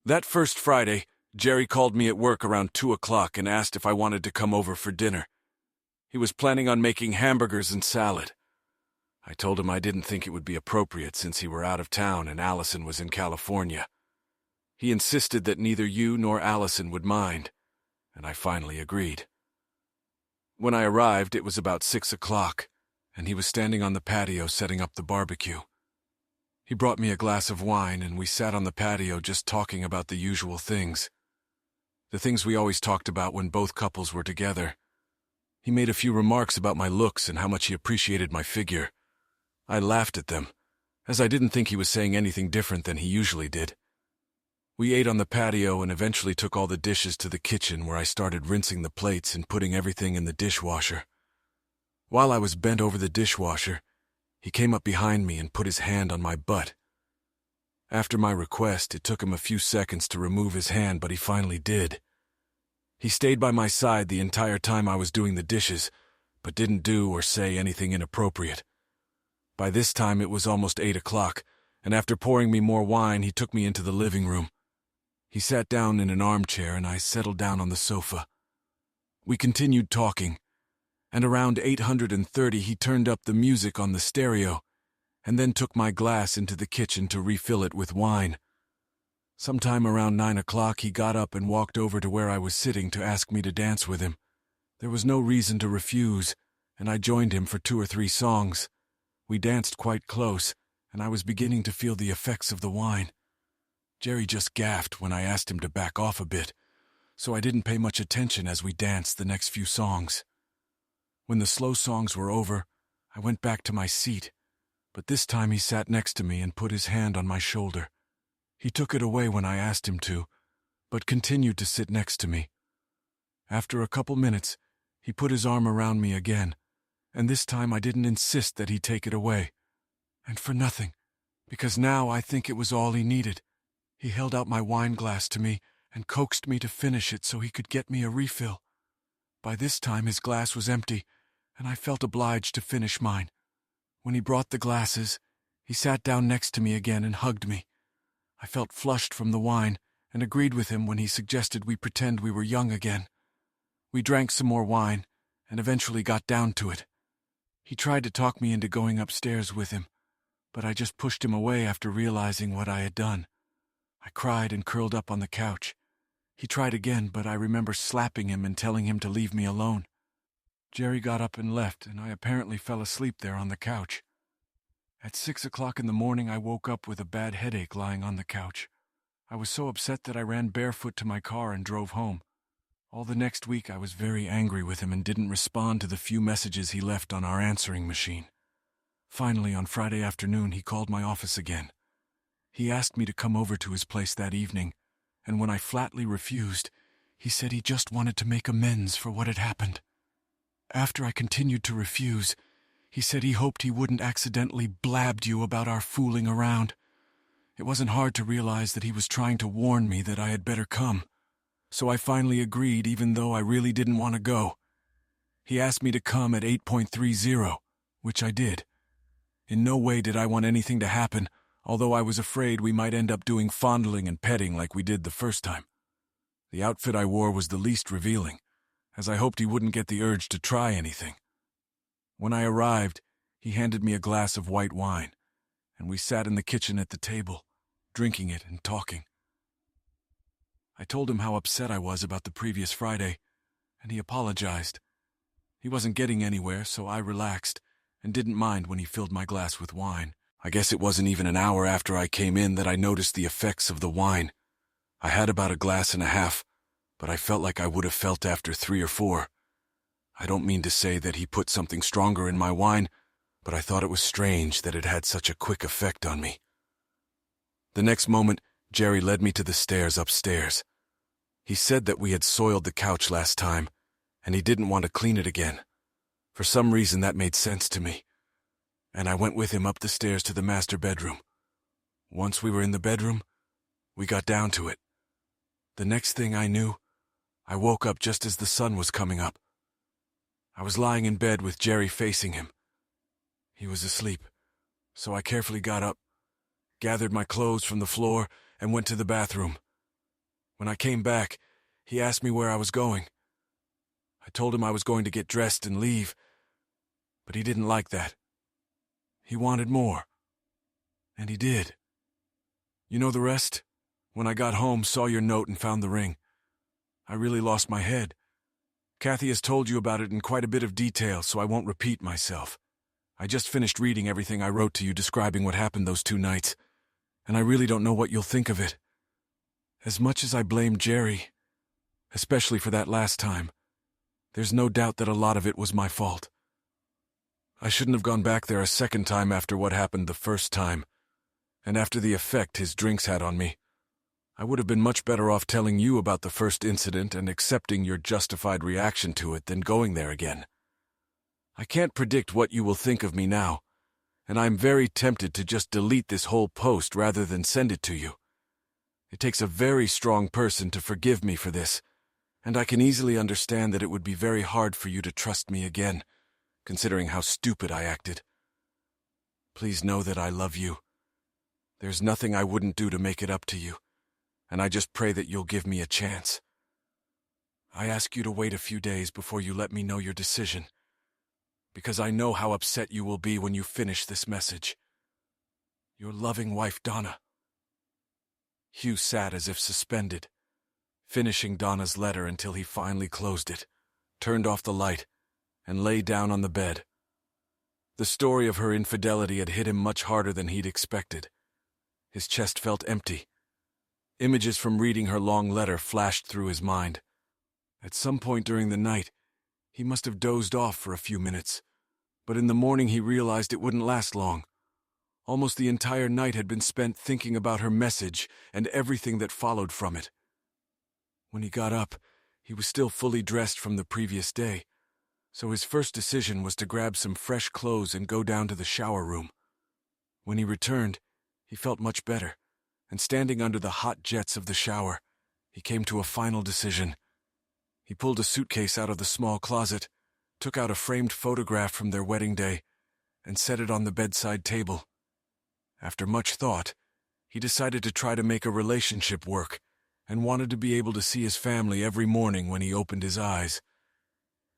That first Friday, Jerry called me at work around 2 o'clock and asked if I wanted to come over for dinner. He was planning on making hamburgers and salad. I told him I didn't think it would be appropriate since he were out of town and Allison was in California. He insisted that neither you nor Allison would mind, and I finally agreed. When I arrived, it was about 6 o'clock, and he was standing on the patio setting up the barbecue. He brought me a glass of wine, and we sat on the patio just talking about the usual things. The things we always talked about when both couples were together. He made a few remarks about my looks and how much he appreciated my figure. I laughed at them, as I didn't think he was saying anything different than he usually did. We ate on the patio and eventually took all the dishes to the kitchen where I started rinsing the plates and putting everything in the dishwasher. While I was bent over the dishwasher, he came up behind me and put his hand on my butt. After my request, it took him a few seconds to remove his hand, but he finally did. He stayed by my side the entire time I was doing the dishes, but didn't do or say anything inappropriate. By this time it was almost 8 o'clock, and after pouring me more wine, he took me into the living room. He sat down in an armchair and I settled down on the sofa. We continued talking, and around 8:30 he turned up the music on the stereo and then took my glass into the kitchen to refill it with wine. Sometime around 9 o'clock he got up and walked over to where I was sitting to ask me to dance with him. There was no reason to refuse, and I joined him for 2 or 3 songs. We danced quite close, and I was beginning to feel the effects of the wine. Jerry just gaffed when I asked him to back off a bit, so I didn't pay much attention as we danced the next few songs. When the slow songs were over, I went back to my seat, but this time he sat next to me and put his hand on my shoulder. He took it away when I asked him to, but continued to sit next to me. After a couple minutes, he put his arm around me again, and this time I didn't insist that he take it away. And for nothing, because now I think it was all he needed. He held out my wine glass to me and coaxed me to finish it so he could get me a refill. By this time his glass was empty, and I felt obliged to finish mine. When he brought the glasses, he sat down next to me again and hugged me. I felt flushed from the wine and agreed with him when he suggested we pretend we were young again. We drank some more wine and eventually got down to it. He tried to talk me into going upstairs with him, but I just pushed him away after realizing what I had done. I cried and curled up on the couch. He tried again, but I remember slapping him and telling him to leave me alone. Jerry got up and left, and I apparently fell asleep there on the couch. At 6 o'clock in the morning, I woke up with a bad headache lying on the couch. I was so upset that I ran barefoot to my car and drove home. All the next week, I was very angry with him and didn't respond to the few messages he left on our answering machine. Finally, on Friday afternoon, he called my office again. He asked me to come over to his place that evening, and when I flatly refused, he said he just wanted to make amends for what had happened. After I continued to refuse, he said he hoped he wouldn't accidentally blabbed you about our fooling around. It wasn't hard to realize that he was trying to warn me that I had better come. So I finally agreed, even though I really didn't want to go. He asked me to come at 8:30, which I did. In no way did I want anything to happen, although I was afraid we might end up doing fondling and petting like we did the first time. The outfit I wore was the least revealing, as I hoped he wouldn't get the urge to try anything. When I arrived, he handed me a glass of white wine, and we sat in the kitchen at the table, drinking it and talking. I told him how upset I was about the previous Friday, and he apologized. He wasn't getting anywhere, so I relaxed and didn't mind when he filled my glass with wine. I guess it wasn't even an hour after I came in that I noticed the effects of the wine. I had about a glass and a half, but I felt like I would have felt after 3 or 4. I don't mean to say that he put something stronger in my wine, but I thought it was strange that it had such a quick effect on me. The next moment, Jerry led me to the stairs upstairs. He said that we had soiled the couch last time, and he didn't want to clean it again. For some reason that made sense to me, and I went with him up the stairs to the master bedroom. Once we were in the bedroom, we got down to it. The next thing I knew, I woke up just as the sun was coming up. I was lying in bed with Jerry facing him. He was asleep, so I carefully got up, gathered my clothes from the floor, and went to the bathroom. When I came back, he asked me where I was going. I told him I was going to get dressed and leave, but he didn't like that. He wanted more, and he did. You know the rest? When I got home, saw your note and found the ring. I really lost my head. Kathy has told you about it in quite a bit of detail, so I won't repeat myself. I just finished reading everything I wrote to you describing what happened those 2 nights, and I really don't know what you'll think of it. As much as I blame Jerry, especially for that last time, there's no doubt that a lot of it was my fault. I shouldn't have gone back there a second time after what happened the first time, and after the effect his drinks had on me. I would have been much better off telling you about the first incident and accepting your justified reaction to it than going there again. I can't predict what you will think of me now, and I'm very tempted to just delete this whole post rather than send it to you. It takes a very strong person to forgive me for this, and I can easily understand that it would be very hard for you to trust me again, considering how stupid I acted. Please know that I love you. There's nothing I wouldn't do to make it up to you. and I just pray that you'll give me a chance. I ask you to wait a few days before you let me know your decision, because I know how upset you will be when you finish this message. Your loving wife, Donna." Hugh sat as if suspended, finishing Donna's letter until he finally closed it, turned off the light, and lay down on the bed. The story of her infidelity had hit him much harder than he'd expected. His chest felt empty. Images from reading her long letter flashed through his mind. At some point during the night, he must have dozed off for a few minutes, but in the morning he realized it wouldn't last long. Almost the entire night had been spent thinking about her message and everything that followed from it. When he got up, he was still fully dressed from the previous day, so his first decision was to grab some fresh clothes and go down to the shower room. When he returned, he felt much better, and standing under the hot jets of the shower, he came to a final decision. He pulled a suitcase out of the small closet, took out a framed photograph from their wedding day, and set it on the bedside table. After much thought, he decided to try to make a relationship work and wanted to be able to see his family every morning when he opened his eyes.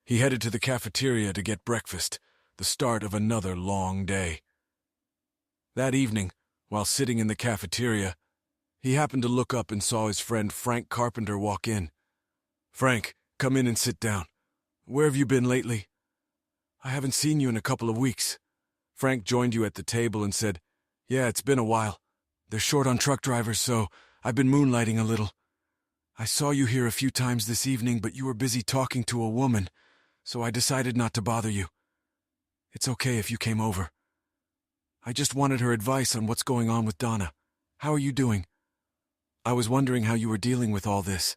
He headed to the cafeteria to get breakfast, the start of another long day. That evening, while sitting in the cafeteria, he happened to look up and saw his friend Frank Carpenter walk in. "Frank, come in and sit down. Where have you been lately?" "I haven't seen you in a couple of weeks." Frank joined you at the table and said, "Yeah, it's been a while. They're short on truck drivers, so I've been moonlighting a little. I saw you here a few times this evening, but you were busy talking to a woman, so I decided not to bother you. It's okay if you came over. I just wanted her advice on what's going on with Donna. How are you doing? I was wondering how you were dealing with all this."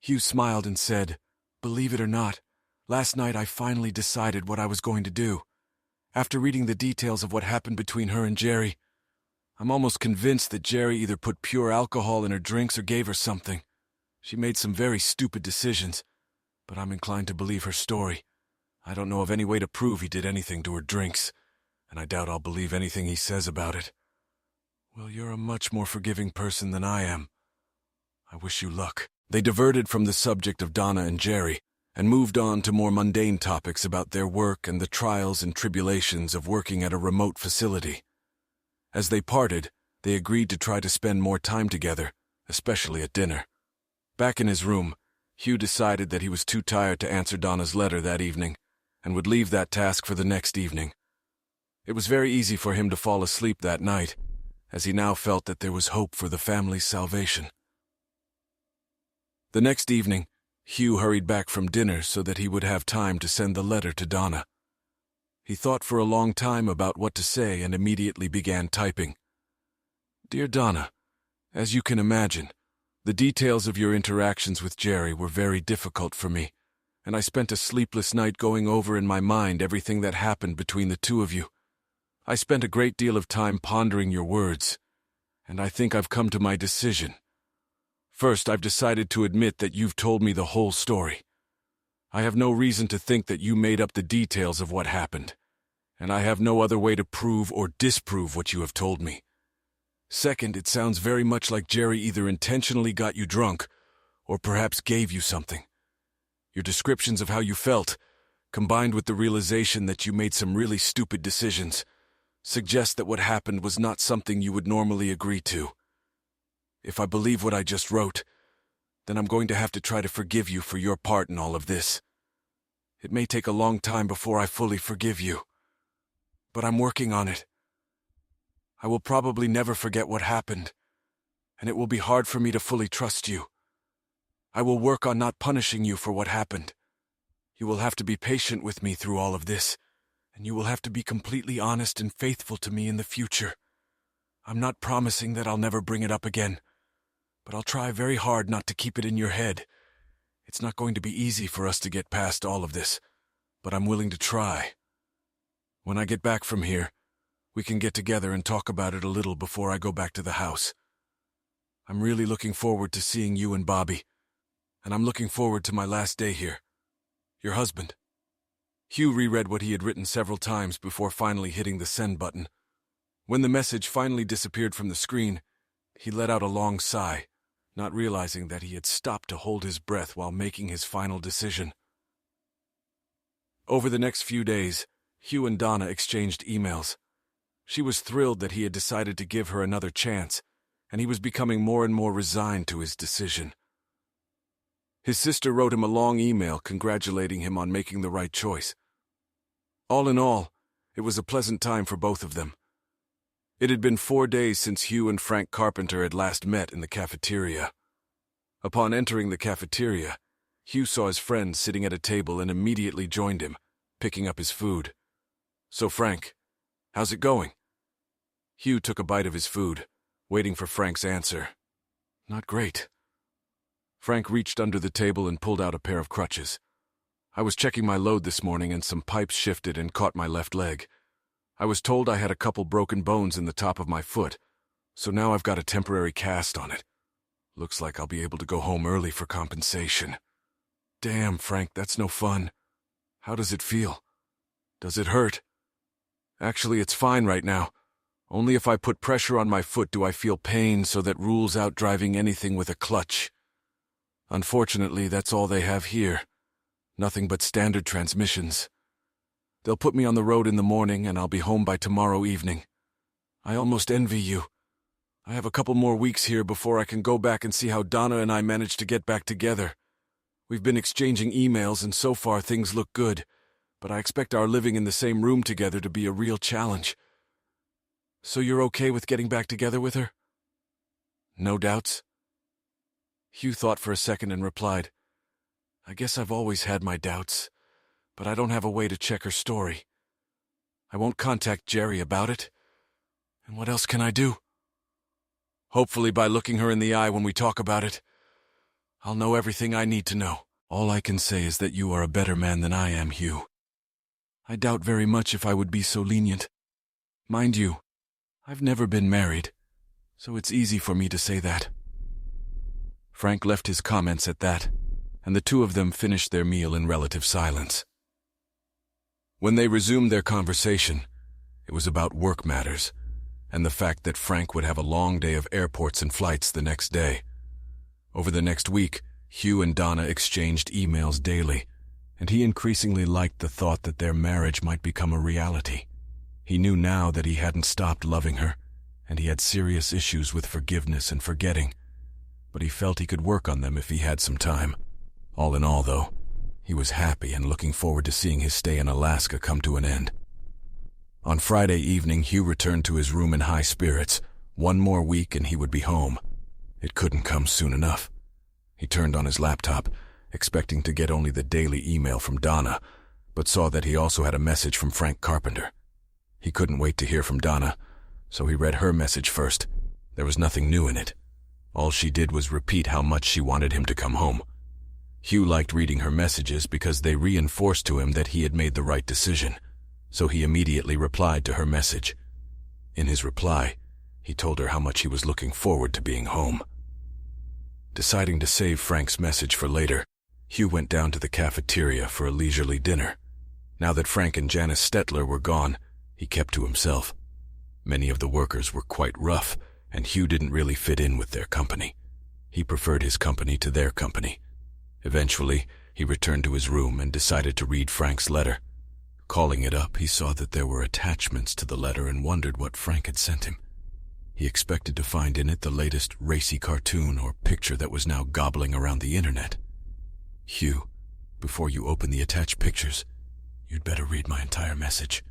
Hugh smiled and said, "Believe it or not, last night I finally decided what I was going to do. After reading the details of what happened between her and Jerry, I'm almost convinced that Jerry either put pure alcohol in her drinks or gave her something. She made some very stupid decisions, but I'm inclined to believe her story. I don't know of any way to prove he did anything to her drinks, and I doubt I'll believe anything he says about it." "Well, you're a much more forgiving person than I am. I wish you luck." They diverted from the subject of Donna and Jerry and moved on to more mundane topics about their work and the trials and tribulations of working at a remote facility. As they parted, they agreed to try to spend more time together, especially at dinner. Back in his room, Hugh decided that he was too tired to answer Donna's letter that evening and would leave that task for the next evening. It was very easy for him to fall asleep that night, as he now felt that there was hope for the family's salvation. The next evening, Hugh hurried back from dinner so that he would have time to send the letter to Donna. He thought for a long time about what to say and immediately began typing. "Dear Donna, as you can imagine, the details of your interactions with Jerry were very difficult for me, and I spent a sleepless night going over in my mind everything that happened between the two of you. I spent a great deal of time pondering your words, and I think I've come to my decision. First, I've decided to admit that you've told me the whole story. I have no reason to think that you made up the details of what happened, and I have no other way to prove or disprove what you have told me. Second, it sounds very much like Jerry either intentionally got you drunk or perhaps gave you something. Your descriptions of how you felt, combined with the realization that you made some really stupid decisions, suggest that what happened was not something you would normally agree to. If I believe what I just wrote, then I'm going to have to try to forgive you for your part in all of this. It may take a long time before I fully forgive you, but I'm working on it. I will probably never forget what happened, and it will be hard for me to fully trust you. I will work on not punishing you for what happened. You will have to be patient with me through all of this, and you will have to be completely honest and faithful to me in the future. I'm not promising that I'll never bring it up again, but I'll try very hard not to keep it in your head. It's not going to be easy for us to get past all of this, but I'm willing to try. When I get back from here, we can get together and talk about it a little before I go back to the house. I'm really looking forward to seeing you and Bobby, and I'm looking forward to my last day here. Your husband." Hugh reread what he had written several times before finally hitting the send button. When the message finally disappeared from the screen, he let out a long sigh, not realizing that he had stopped to hold his breath while making his final decision. Over the next few days, Hugh and Donna exchanged emails. She was thrilled that he had decided to give her another chance, and he was becoming more and more resigned to his decision. His sister wrote him a long email congratulating him on making the right choice. All in all, it was a pleasant time for both of them. It had been 4 days since Hugh and Frank Carpenter had last met in the cafeteria. Upon entering the cafeteria, Hugh saw his friend sitting at a table and immediately joined him, picking up his food. "So, Frank, how's it going?" Hugh took a bite of his food, waiting for Frank's answer. "Not great." Frank reached under the table and pulled out a pair of crutches. "I was checking my load this morning and some pipes shifted and caught my left leg. I was told I had a couple broken bones in the top of my foot, so now I've got a temporary cast on it. Looks like I'll be able to go home early for compensation." "Damn, Frank, that's no fun. How does it feel? Does it hurt?" "Actually, it's fine right now. Only if I put pressure on my foot do I feel pain, so that rules out driving anything with a clutch. Unfortunately, that's all they have here. Nothing but standard transmissions. They'll put me on the road in the morning, and I'll be home by tomorrow evening. I almost envy you. I have a couple more weeks here before I can go back and see how Donna and I managed to get back together. We've been exchanging emails, and so far things look good, but I expect our living in the same room together to be a real challenge. So you're okay with getting back together with her?" "No doubts." Hugh thought for a second and replied, "I guess I've always had my doubts, but I don't have a way to check her story. I won't contact Jerry about it. And what else can I do? Hopefully by looking her in the eye when we talk about it, I'll know everything I need to know. All I can say is that you are a better man than I am, Hugh. I doubt very much if I would be so lenient. Mind you, I've never been married, so it's easy for me to say that." Frank left his comments at that, and the two of them finished their meal in relative silence. When they resumed their conversation, it was about work matters, and the fact that Frank would have a long day of airports and flights the next day. Over the next week, Hugh and Donna exchanged emails daily, and he increasingly liked the thought that their marriage might become a reality. He knew now that he hadn't stopped loving her, and he had serious issues with forgiveness and forgetting, but he felt he could work on them if he had some time. All in all, though, he was happy and looking forward to seeing his stay in Alaska come to an end. On Friday evening, Hugh returned to his room in high spirits. 1 more week and he would be home. It couldn't come soon enough. He turned on his laptop, expecting to get only the daily email from Donna, but saw that he also had a message from Frank Carpenter. He couldn't wait to hear from Donna, so he read her message first. There was nothing new in it. All she did was repeat how much she wanted him to come home. Hugh liked reading her messages because they reinforced to him that he had made the right decision, so he immediately replied to her message. In his reply, he told her how much he was looking forward to being home. Deciding to save Frank's message for later, Hugh went down to the cafeteria for a leisurely dinner. Now that Frank and Janice Stettler were gone, he kept to himself. Many of the workers were quite rough, and Hugh didn't really fit in with their company. He preferred his company to their company. Eventually, he returned to his room and decided to read Frank's letter. Calling it up, he saw that there were attachments to the letter and wondered what Frank had sent him. He expected to find in it the latest racy cartoon or picture that was now gobbling around the internet. "Hugh, before you open the attached pictures, you'd better read my entire message.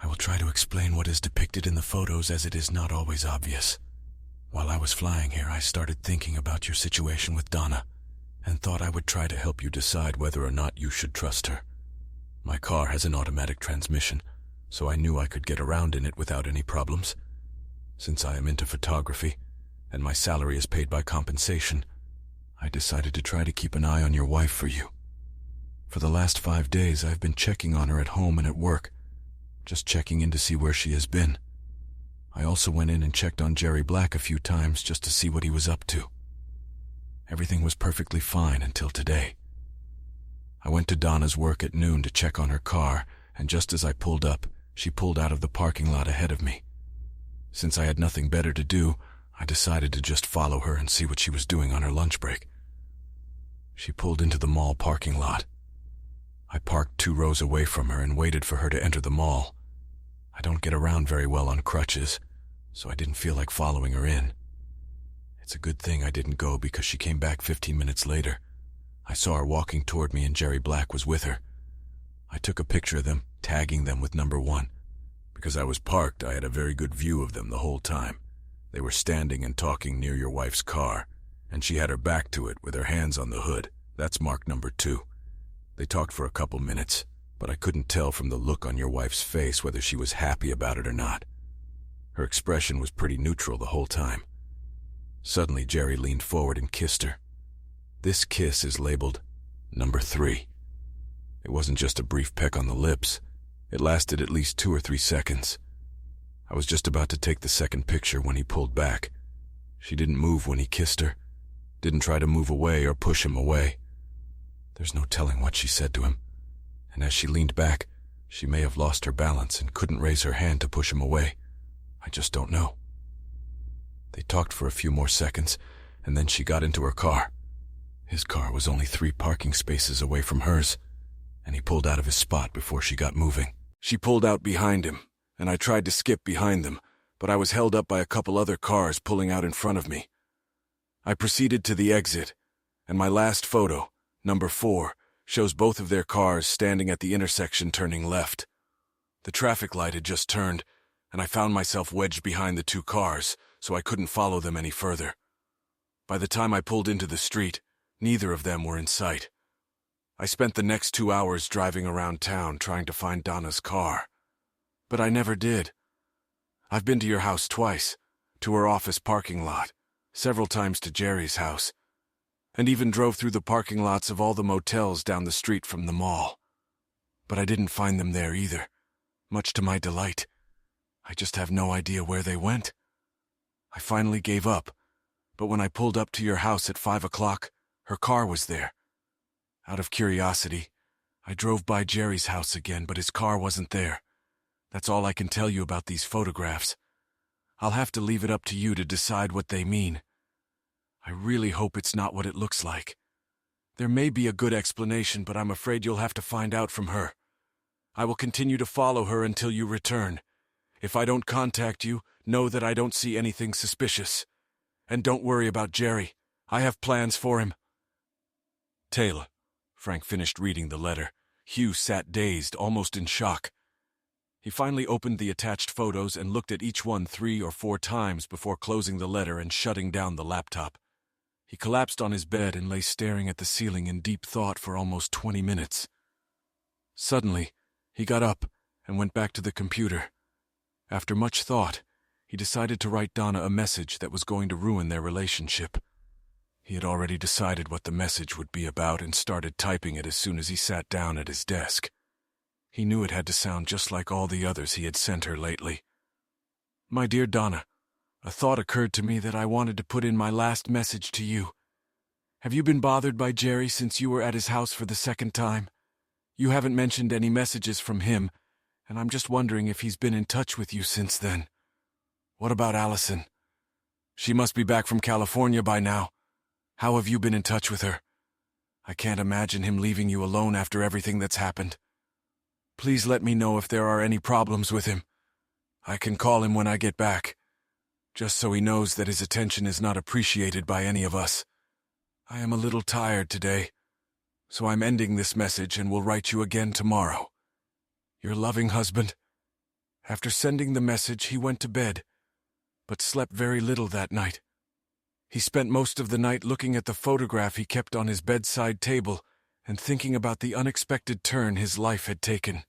I will try to explain what is depicted in the photos as it is not always obvious. While I was flying here, I started thinking about your situation with Donna and thought I would try to help you decide whether or not you should trust her. My car has an automatic transmission, so I knew I could get around in it without any problems. Since I am into photography, and my salary is paid by compensation, I decided to try to keep an eye on your wife for you. For the last 5 days, I've been checking on her at home and at work, just checking in to see where she has been. I also went in and checked on Jerry Black a few times just to see what he was up to. Everything was perfectly fine until today. I went to Donna's work at noon to check on her car, and just as I pulled up, she pulled out of the parking lot ahead of me. Since I had nothing better to do, I decided to just follow her and see what she was doing on her lunch break. She pulled into the mall parking lot. I parked 2 rows away from her and waited for her to enter the mall. I don't get around very well on crutches, so I didn't feel like following her in. It's a good thing I didn't go because she came back 15 minutes later. I saw her walking toward me and Jerry Black was with her. I took a picture of them, tagging them with number 1. Because I was parked, I had a very good view of them the whole time. They were standing and talking near your wife's car, and she had her back to it with her hands on the hood. That's mark number 2. They talked for a couple minutes, but I couldn't tell from the look on your wife's face whether she was happy about it or not. Her expression was pretty neutral the whole time. Suddenly, Jerry leaned forward and kissed her. This kiss is labeled number 3. It wasn't just a brief peck on the lips. It lasted at least 2 or 3 seconds. I was just about to take the second picture when he pulled back. She didn't move when he kissed her, didn't try to move away or push him away. There's no telling what she said to him, and as she leaned back, she may have lost her balance and couldn't raise her hand to push him away. I just don't know. They talked for a few more seconds, and then she got into her car. His car was only 3 parking spaces away from hers, and he pulled out of his spot before she got moving. She pulled out behind him, and I tried to skip behind them, but I was held up by a couple other cars pulling out in front of me. I proceeded to the exit, and my last photo, number 4, shows both of their cars standing at the intersection turning left. The traffic light had just turned, and I found myself wedged behind the 2 cars, so I couldn't follow them any further. By the time I pulled into the street, neither of them were in sight. I spent the next 2 hours driving around town trying to find Donna's car. But I never did. I've been to your house twice, to her office parking lot, several times to Jerry's house, and even drove through the parking lots of all the motels down the street from the mall. But I didn't find them there either, much to my delight. I just have no idea where they went. I finally gave up, but when I pulled up to your house at 5 o'clock, her car was there. Out of curiosity, I drove by Jerry's house again, but his car wasn't there. That's all I can tell you about these photographs. I'll have to leave it up to you to decide what they mean. I really hope it's not what it looks like. There may be a good explanation, but I'm afraid you'll have to find out from her. I will continue to follow her until you return. If I don't contact you, know that I don't see anything suspicious. And don't worry about Jerry. I have plans for him. Taylor. Frank finished reading the letter. Hugh sat dazed, almost in shock. He finally opened the attached photos and looked at each one 3 or 4 times before closing the letter and shutting down the laptop. He collapsed on his bed and lay staring at the ceiling in deep thought for almost 20 minutes. Suddenly, he got up and went back to the computer. After much thought, he decided to write Donna a message that was going to ruin their relationship. He had already decided what the message would be about and started typing it as soon as he sat down at his desk. He knew it had to sound just like all the others he had sent her lately. My dear Donna, a thought occurred to me that I wanted to put in my last message to you. Have you been bothered by Jerry since you were at his house for the 2nd time? You haven't mentioned any messages from him, and I'm just wondering if he's been in touch with you since then. What about Allison? She must be back from California by now. How have you been in touch with her? I can't imagine him leaving you alone after everything that's happened. Please let me know if there are any problems with him. I can call him when I get back, just so he knows that his attention is not appreciated by any of us. I am a little tired today, so I'm ending this message and will write you again tomorrow. Your loving husband. After sending the message, he went to bed, but slept very little that night. He spent most of the night looking at the photograph he kept on his bedside table and thinking about the unexpected turn his life had taken.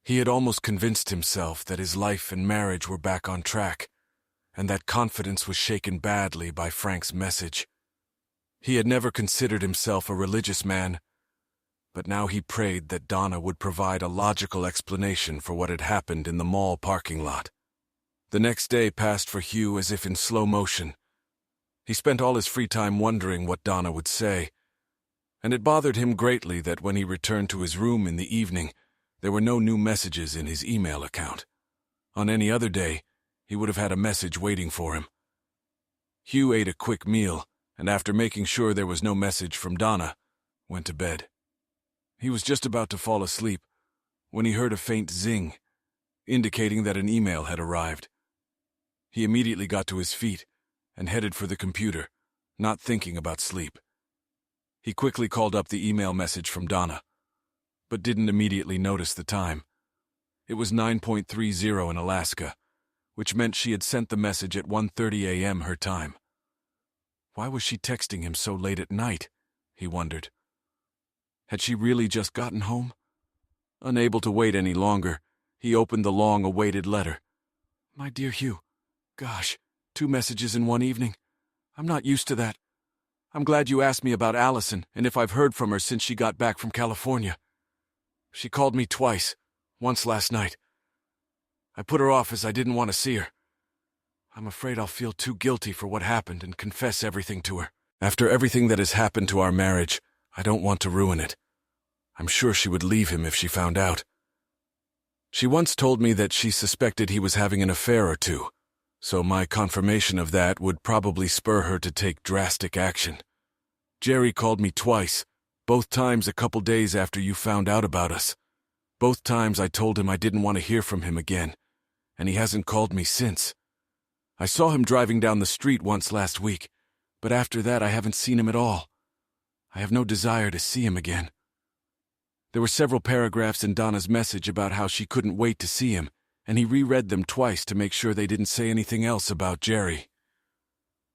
He had almost convinced himself that his life and marriage were back on track, and that confidence was shaken badly by Frank's message. He had never considered himself a religious man, but now he prayed that Donna would provide a logical explanation for what had happened in the mall parking lot. The next day passed for Hugh as if in slow motion. He spent all his free time wondering what Donna would say, and it bothered him greatly that when he returned to his room in the evening, there were no new messages in his email account. On any other day, he would have had a message waiting for him. Hugh ate a quick meal, and after making sure there was no message from Donna, went to bed. He was just about to fall asleep when he heard a faint zing, indicating that an email had arrived. He immediately got to his feet and headed for the computer, not thinking about sleep. He quickly called up the email message from Donna, but didn't immediately notice the time. It was 9:30 in Alaska, which meant she had sent the message at 1:30 a.m. her time. Why was she texting him so late at night? He wondered. Had she really just gotten home? Unable to wait any longer, he opened the long-awaited letter. My dear Hugh, gosh, 2 messages in one evening. I'm not used to that. I'm glad you asked me about Allison and if I've heard from her since she got back from California. She called me twice, once last night. I put her off as I didn't want to see her. I'm afraid I'll feel too guilty for what happened and confess everything to her. After everything that has happened to our marriage, I don't want to ruin it. I'm sure she would leave him if she found out. She once told me that she suspected he was having an affair or two, so my confirmation of that would probably spur her to take drastic action. Jerry called me twice, both times a couple days after you found out about us. Both times I told him I didn't want to hear from him again, and he hasn't called me since. I saw him driving down the street once last week, but after that I haven't seen him at all. I have no desire to see him again. There were several paragraphs in Donna's message about how she couldn't wait to see him, and he reread them twice to make sure they didn't say anything else about Jerry.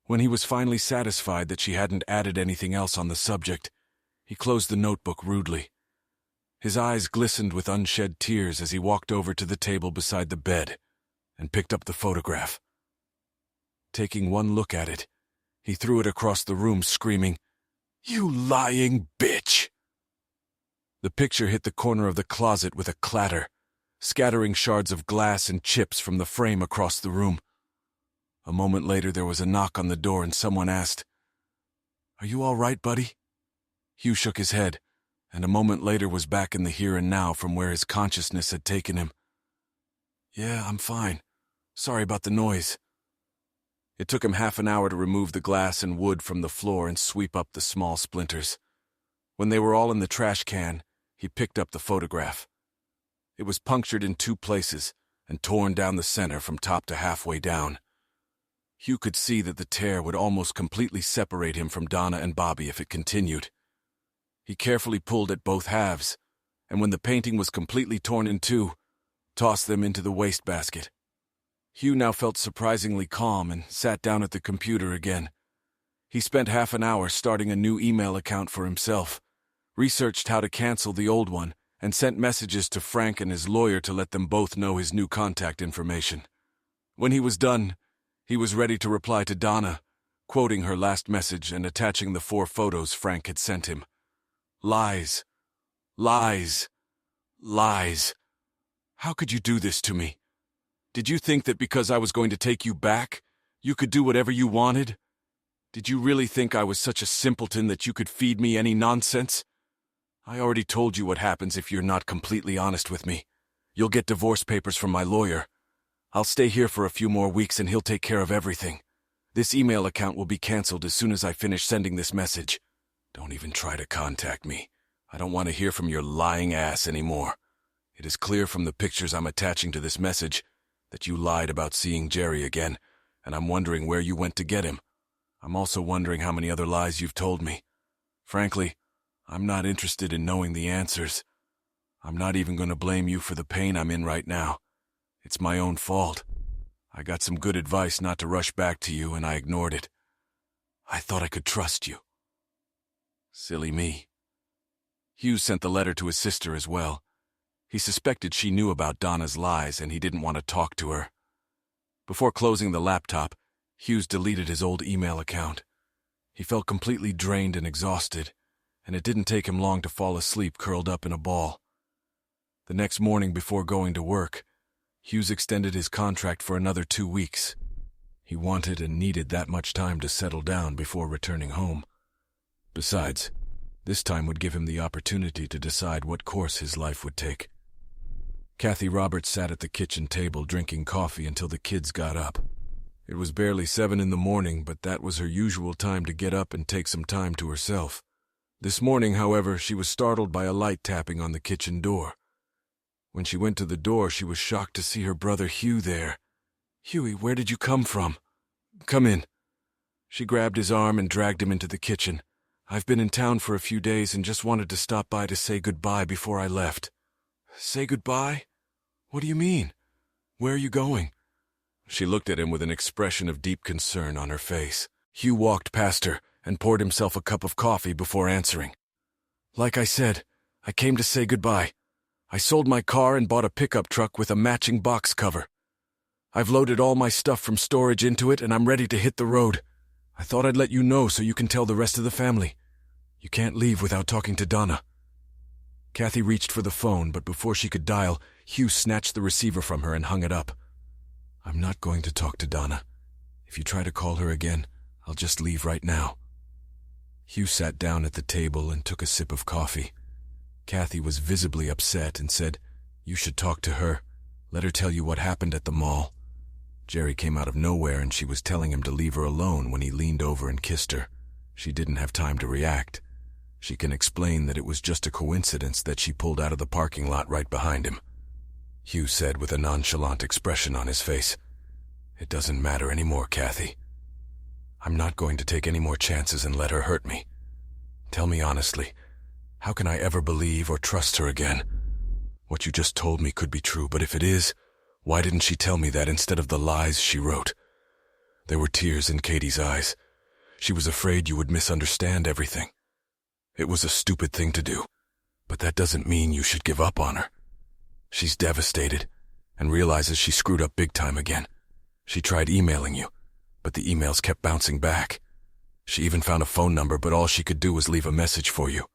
When he was finally satisfied that she hadn't added anything else on the subject, he closed the notebook rudely. His eyes glistened with unshed tears as he walked over to the table beside the bed and picked up the photograph. Taking one look at it, he threw it across the room, screaming, "You lying bitch!" The picture hit the corner of the closet with a clatter, scattering shards of glass and chips from the frame across the room. A moment later, there was a knock on the door and someone asked, "Are you all right, buddy?" Hugh shook his head, and a moment later was back in the here and now from where his consciousness had taken him. "Yeah, I'm fine. Sorry about the noise." It took him half an hour to remove the glass and wood from the floor and sweep up the small splinters. When they were all in the trash can, he picked up the photograph. It was punctured in 2 places and torn down the center from top to halfway down. Hugh could see that the tear would almost completely separate him from Donna and Bobby if it continued. He carefully pulled at both halves, and when the painting was completely torn in 2, tossed them into the wastebasket. Hugh now felt surprisingly calm and sat down at the computer again. He spent half an hour starting a new email account for himself, researched how to cancel the old one, and sent messages to Frank and his lawyer to let them both know his new contact information. When he was done, he was ready to reply to Donna, quoting her last message and attaching the 4 photos Frank had sent him. Lies. Lies. Lies. How could you do this to me? Did you think that because I was going to take you back, you could do whatever you wanted? Did you really think I was such a simpleton that you could feed me any nonsense? I already told you what happens if you're not completely honest with me. You'll get divorce papers from my lawyer. I'll stay here for a few more weeks and he'll take care of everything. This email account will be canceled as soon as I finish sending this message. Don't even try to contact me. I don't want to hear from your lying ass anymore. It is clear from the pictures I'm attaching to this message that you lied about seeing Jerry again, and I'm wondering where you went to get him. I'm also wondering how many other lies you've told me. Frankly, I'm not interested in knowing the answers. I'm not even going to blame you for the pain I'm in right now. It's my own fault. I got some good advice not to rush back to you, and I ignored it. I thought I could trust you. Silly me. Hugh sent the letter to his sister as well. He suspected she knew about Donna's lies, and he didn't want to talk to her. Before closing the laptop, Hughes deleted his old email account. He felt completely drained and exhausted, and it didn't take him long to fall asleep curled up in a ball. The next morning before going to work, Hughes extended his contract for another 2 weeks. He wanted and needed that much time to settle down before returning home. Besides, this time would give him the opportunity to decide what course his life would take. Kathy Roberts sat at the kitchen table drinking coffee until the kids got up. It was barely 7 in the morning, but that was her usual time to get up and take some time to herself. This morning, however, she was startled by a light tapping on the kitchen door. When she went to the door, she was shocked to see her brother Hugh there. "Hughie, where did you come from?" "Come in." She grabbed his arm and dragged him into the kitchen. "I've been in town for a few days and just wanted to stop by to say goodbye before I left." "Say goodbye? What do you mean? Where are you going?" She looked at him with an expression of deep concern on her face. Hugh walked past her and poured himself a cup of coffee before answering. "Like I said, I came to say goodbye. I sold my car and bought a pickup truck with a matching box cover. I've loaded all my stuff from storage into it and I'm ready to hit the road. I thought I'd let you know so you can tell the rest of the family. You can't leave without talking to Donna." Kathy reached for the phone, but before she could dial, Hugh snatched the receiver from her and hung it up. "I'm not going to talk to Donna. If you try to call her again, I'll just leave right now." Hugh sat down at the table and took a sip of coffee. Kathy was visibly upset and said, "You should talk to her. Let her tell you what happened at the mall." Jerry came out of nowhere and she was telling him to leave her alone when he leaned over and kissed her. She didn't have time to react. She can explain that it was just a coincidence that she pulled out of the parking lot right behind him. Hugh said with a nonchalant expression on his face, "It doesn't matter anymore, Kathy. I'm not going to take any more chances and let her hurt me. Tell me honestly, how can I ever believe or trust her again? What you just told me could be true, but if it is, why didn't she tell me that instead of the lies she wrote?" There were tears in Katie's eyes. She was afraid you would misunderstand everything. It was a stupid thing to do, but that doesn't mean you should give up on her. She's devastated and realizes she screwed up big time again. She tried emailing you, but the emails kept bouncing back. She even found a phone number, but all she could do was leave a message for you.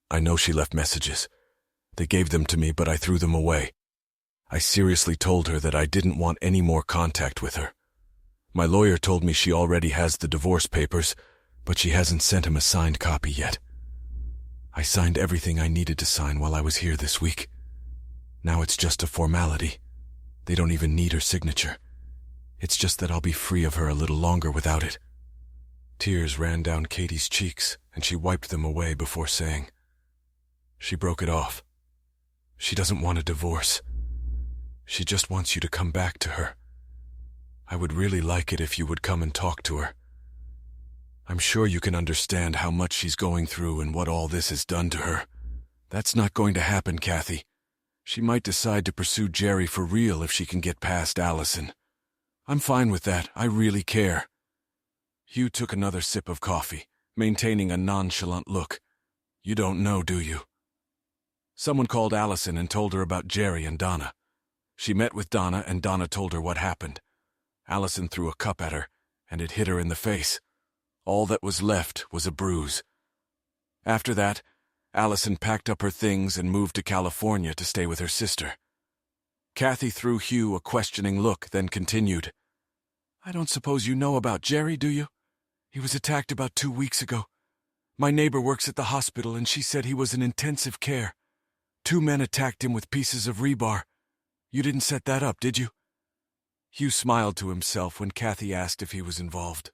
I know she left messages. They gave them to me, but I threw them away. I seriously told her that I didn't want any more contact with her. My lawyer told me she already has the divorce papers, but she hasn't sent him a signed copy yet. I signed everything I needed to sign while I was here this week. Now it's just a formality. They don't even need her signature. It's just that I'll be free of her a little longer without it." Tears ran down Katie's cheeks, and she wiped them away before saying, "She broke it off. She doesn't want a divorce. She just wants you to come back to her. I would really like it if you would come and talk to her. I'm sure you can understand how much she's going through and what all this has done to her. That's not going to happen, Kathy. She might decide to pursue Jerry for real if she can get past Allison. I'm fine with that. I really care." Hugh took another sip of coffee, maintaining a nonchalant look. "You don't know, do you?" Someone called Allison and told her about Jerry and Donna. She met with Donna, and Donna told her what happened. Allison threw a cup at her, and it hit her in the face. All that was left was a bruise. After that, Allison packed up her things and moved to California to stay with her sister. Kathy threw Hugh a questioning look, then continued, "I don't suppose you know about Jerry, do you? He was attacked about 2 weeks ago. My neighbor works at the hospital, and she said he was in intensive care. 2 men attacked him with pieces of rebar. You didn't set that up, did you?" Hugh smiled to himself when Kathy asked if he was involved.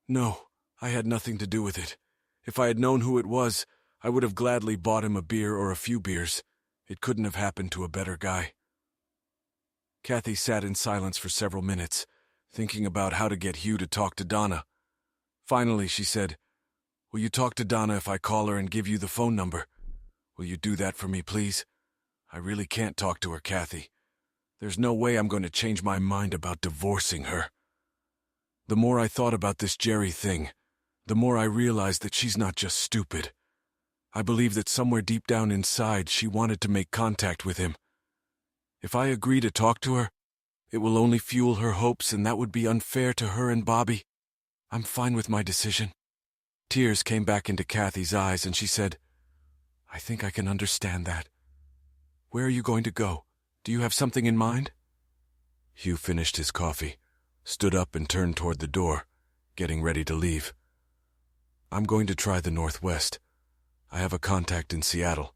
"No, I had nothing to do with it. If I had known who it was, I would have gladly bought him a beer or a few beers. It couldn't have happened to a better guy." Kathy sat in silence for several minutes, thinking about how to get Hugh to talk to Donna. Finally, she said, "Will you talk to Donna if I call her and give you the phone number? Will you do that for me, please? I really can't talk to her, Kathy. There's no way I'm going to change my mind about divorcing her. The more I thought about this Jerry thing, the more I realized that she's not just stupid. I believe that somewhere deep down inside she wanted to make contact with him. If I agree to talk to her, it will only fuel her hopes, and that would be unfair to her and Bobby. I'm fine with my decision." Tears came back into Kathy's eyes, and she said, "I think I can understand that. Where are you going to go? Do you have something in mind?" Hugh finished his coffee, stood up and turned toward the door, getting ready to leave. "I'm going to try the Northwest. I have a contact in Seattle,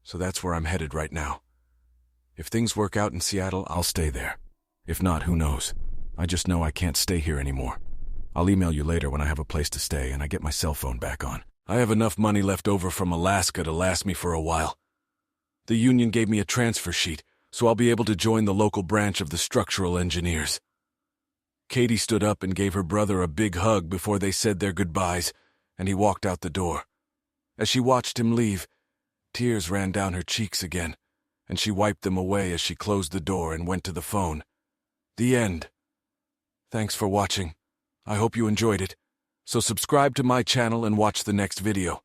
so that's where I'm headed right now. If things work out in Seattle, I'll stay there. If not, who knows? I just know I can't stay here anymore. I'll email you later when I have a place to stay and I get my cell phone back on. I have enough money left over from Alaska to last me for a while. The union gave me a transfer sheet, so I'll be able to join the local branch of the structural engineers. Katie stood up and gave her brother a big hug before they said their goodbyes, and he walked out the door. As she watched him leave, tears ran down her cheeks again, and she wiped them away as she closed the door and went to the phone. The end. Thanks for watching. I hope you enjoyed it. So subscribe to my channel and watch the next video.